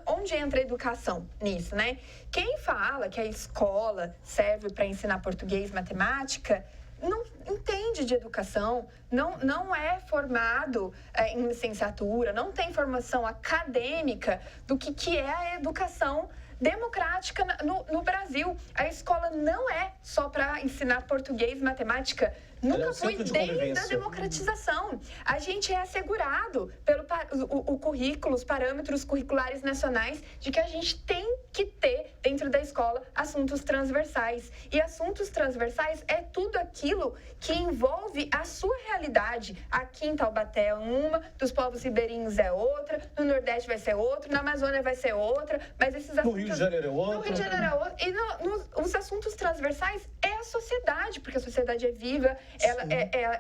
onde entra a educação nisso, né? Quem fala que a escola serve para ensinar português e matemática não entende de educação, não é formado em licenciatura, não tem formação acadêmica do que é a educação democrática no Brasil. A escola não é só para ensinar português e matemática. Nunca foi desde a democratização. A gente é assegurado pelo currículo, os parâmetros curriculares nacionais de que a gente tem que ter dentro da escola assuntos transversais. E assuntos transversais é tudo aquilo que envolve a sua realidade. Aqui em Taubaté é uma, dos povos ribeirinhos é outra, no Nordeste vai ser outra, na Amazônia vai ser outra, mas esses assuntos... No Rio de Janeiro é outro. No Rio de Janeiro é outro. E os assuntos transversais é a sociedade, porque a sociedade é viva,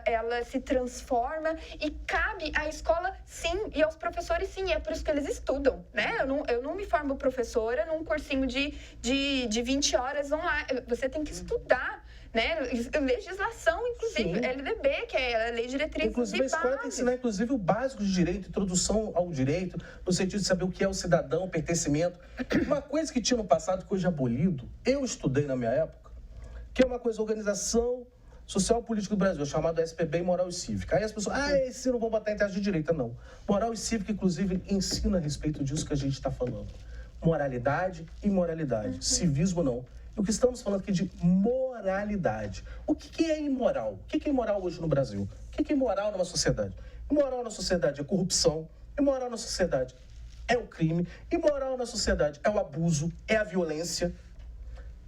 ela se transforma e cabe à escola, sim, e aos professores, sim. E é por isso que eles estudam, né? Eu não me formo professora num cursinho de 20 horas online. Você tem que estudar, né? Legislação, inclusive, sim. LDB, que é a Lei de Diretrizes inclusive, a escola tem que ensinar, inclusive, o básico de direito, introdução ao direito, no sentido de saber o que é o cidadão, pertencimento. Uma coisa que tinha no passado, que hoje é abolido, eu estudei na minha época, que é uma coisa, organização social política do Brasil, chamado SPB e Moral e Cívica. Aí as pessoas, esse não vou botar em teste de direita, não. Moral e Cívica, inclusive, ensina a respeito disso que a gente está falando. Moralidade e imoralidade. Civismo, não. E o que estamos falando aqui de moralidade. O que é imoral? O que é imoral hoje no Brasil? O que é imoral numa sociedade? Imoral na sociedade é corrupção. Imoral na sociedade é o crime. Imoral na sociedade é o abuso, é a violência,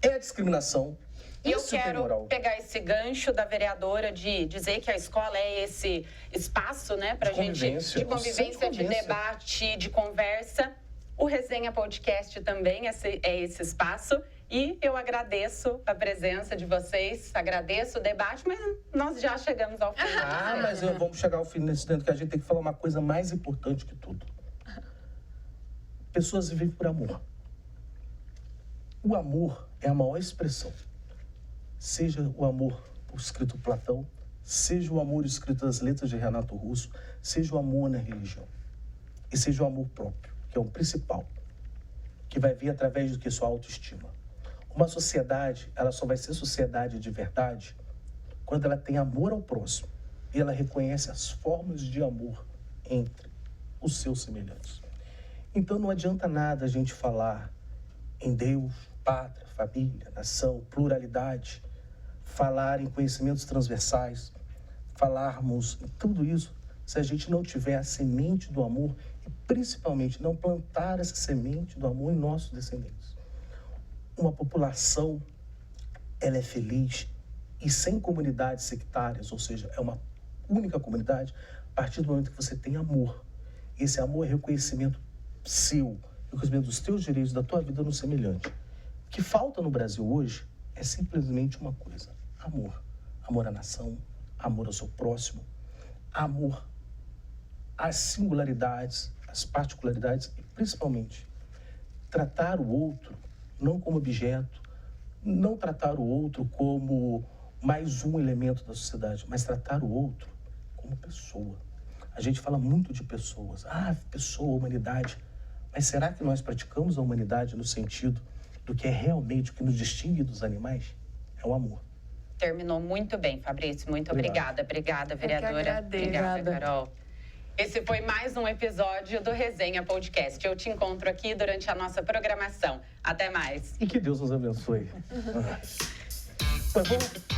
é a discriminação. E eu quero pegar esse gancho da vereadora de dizer que a escola é esse espaço, né, pra gente, de convivência, de debate, de conversa. O Resenha Podcast também é esse espaço. E eu agradeço a presença de vocês, agradeço o debate, mas nós já chegamos ao fim. Mas vamos chegar ao fim nesse dentro, que a gente tem que falar uma coisa mais importante que tudo. Pessoas vivem por amor. O amor é a maior expressão. Seja o amor escrito por Platão, seja o amor escrito nas letras de Renato Russo, seja o amor na religião. E seja o amor próprio, que é o principal, que vai vir através do que sua autoestima. Uma sociedade, ela só vai ser sociedade de verdade quando ela tem amor ao próximo e ela reconhece as formas de amor entre os seus semelhantes. Então não adianta nada a gente falar em Deus, pátria, família, nação, pluralidade, falar em conhecimentos transversais, falarmos em tudo isso se a gente não tiver a semente do amor e principalmente não plantar essa semente do amor em nossos descendentes. Uma população, ela é feliz e sem comunidades sectárias, ou seja, é uma única comunidade, a partir do momento que você tem amor. Esse amor é reconhecimento seu, reconhecimento dos teus direitos, da tua vida no semelhante. O que falta no Brasil hoje é simplesmente uma coisa, amor. Amor à nação, amor ao seu próximo, amor às singularidades, às particularidades e, principalmente, tratar o outro não como objeto, não tratar o outro como mais um elemento da sociedade, mas tratar o outro como pessoa. A gente fala muito de pessoas, pessoa, humanidade, mas será que nós praticamos a humanidade no sentido do que é realmente o que nos distingue dos animais? É o amor. Terminou muito bem, Fabrício. Muito obrigada. Obrigada, vereadora. Obrigada, Carol. Esse foi mais um episódio do Resenha Podcast. Eu te encontro aqui durante a nossa programação. Até mais. E que Deus nos abençoe. Mas vamos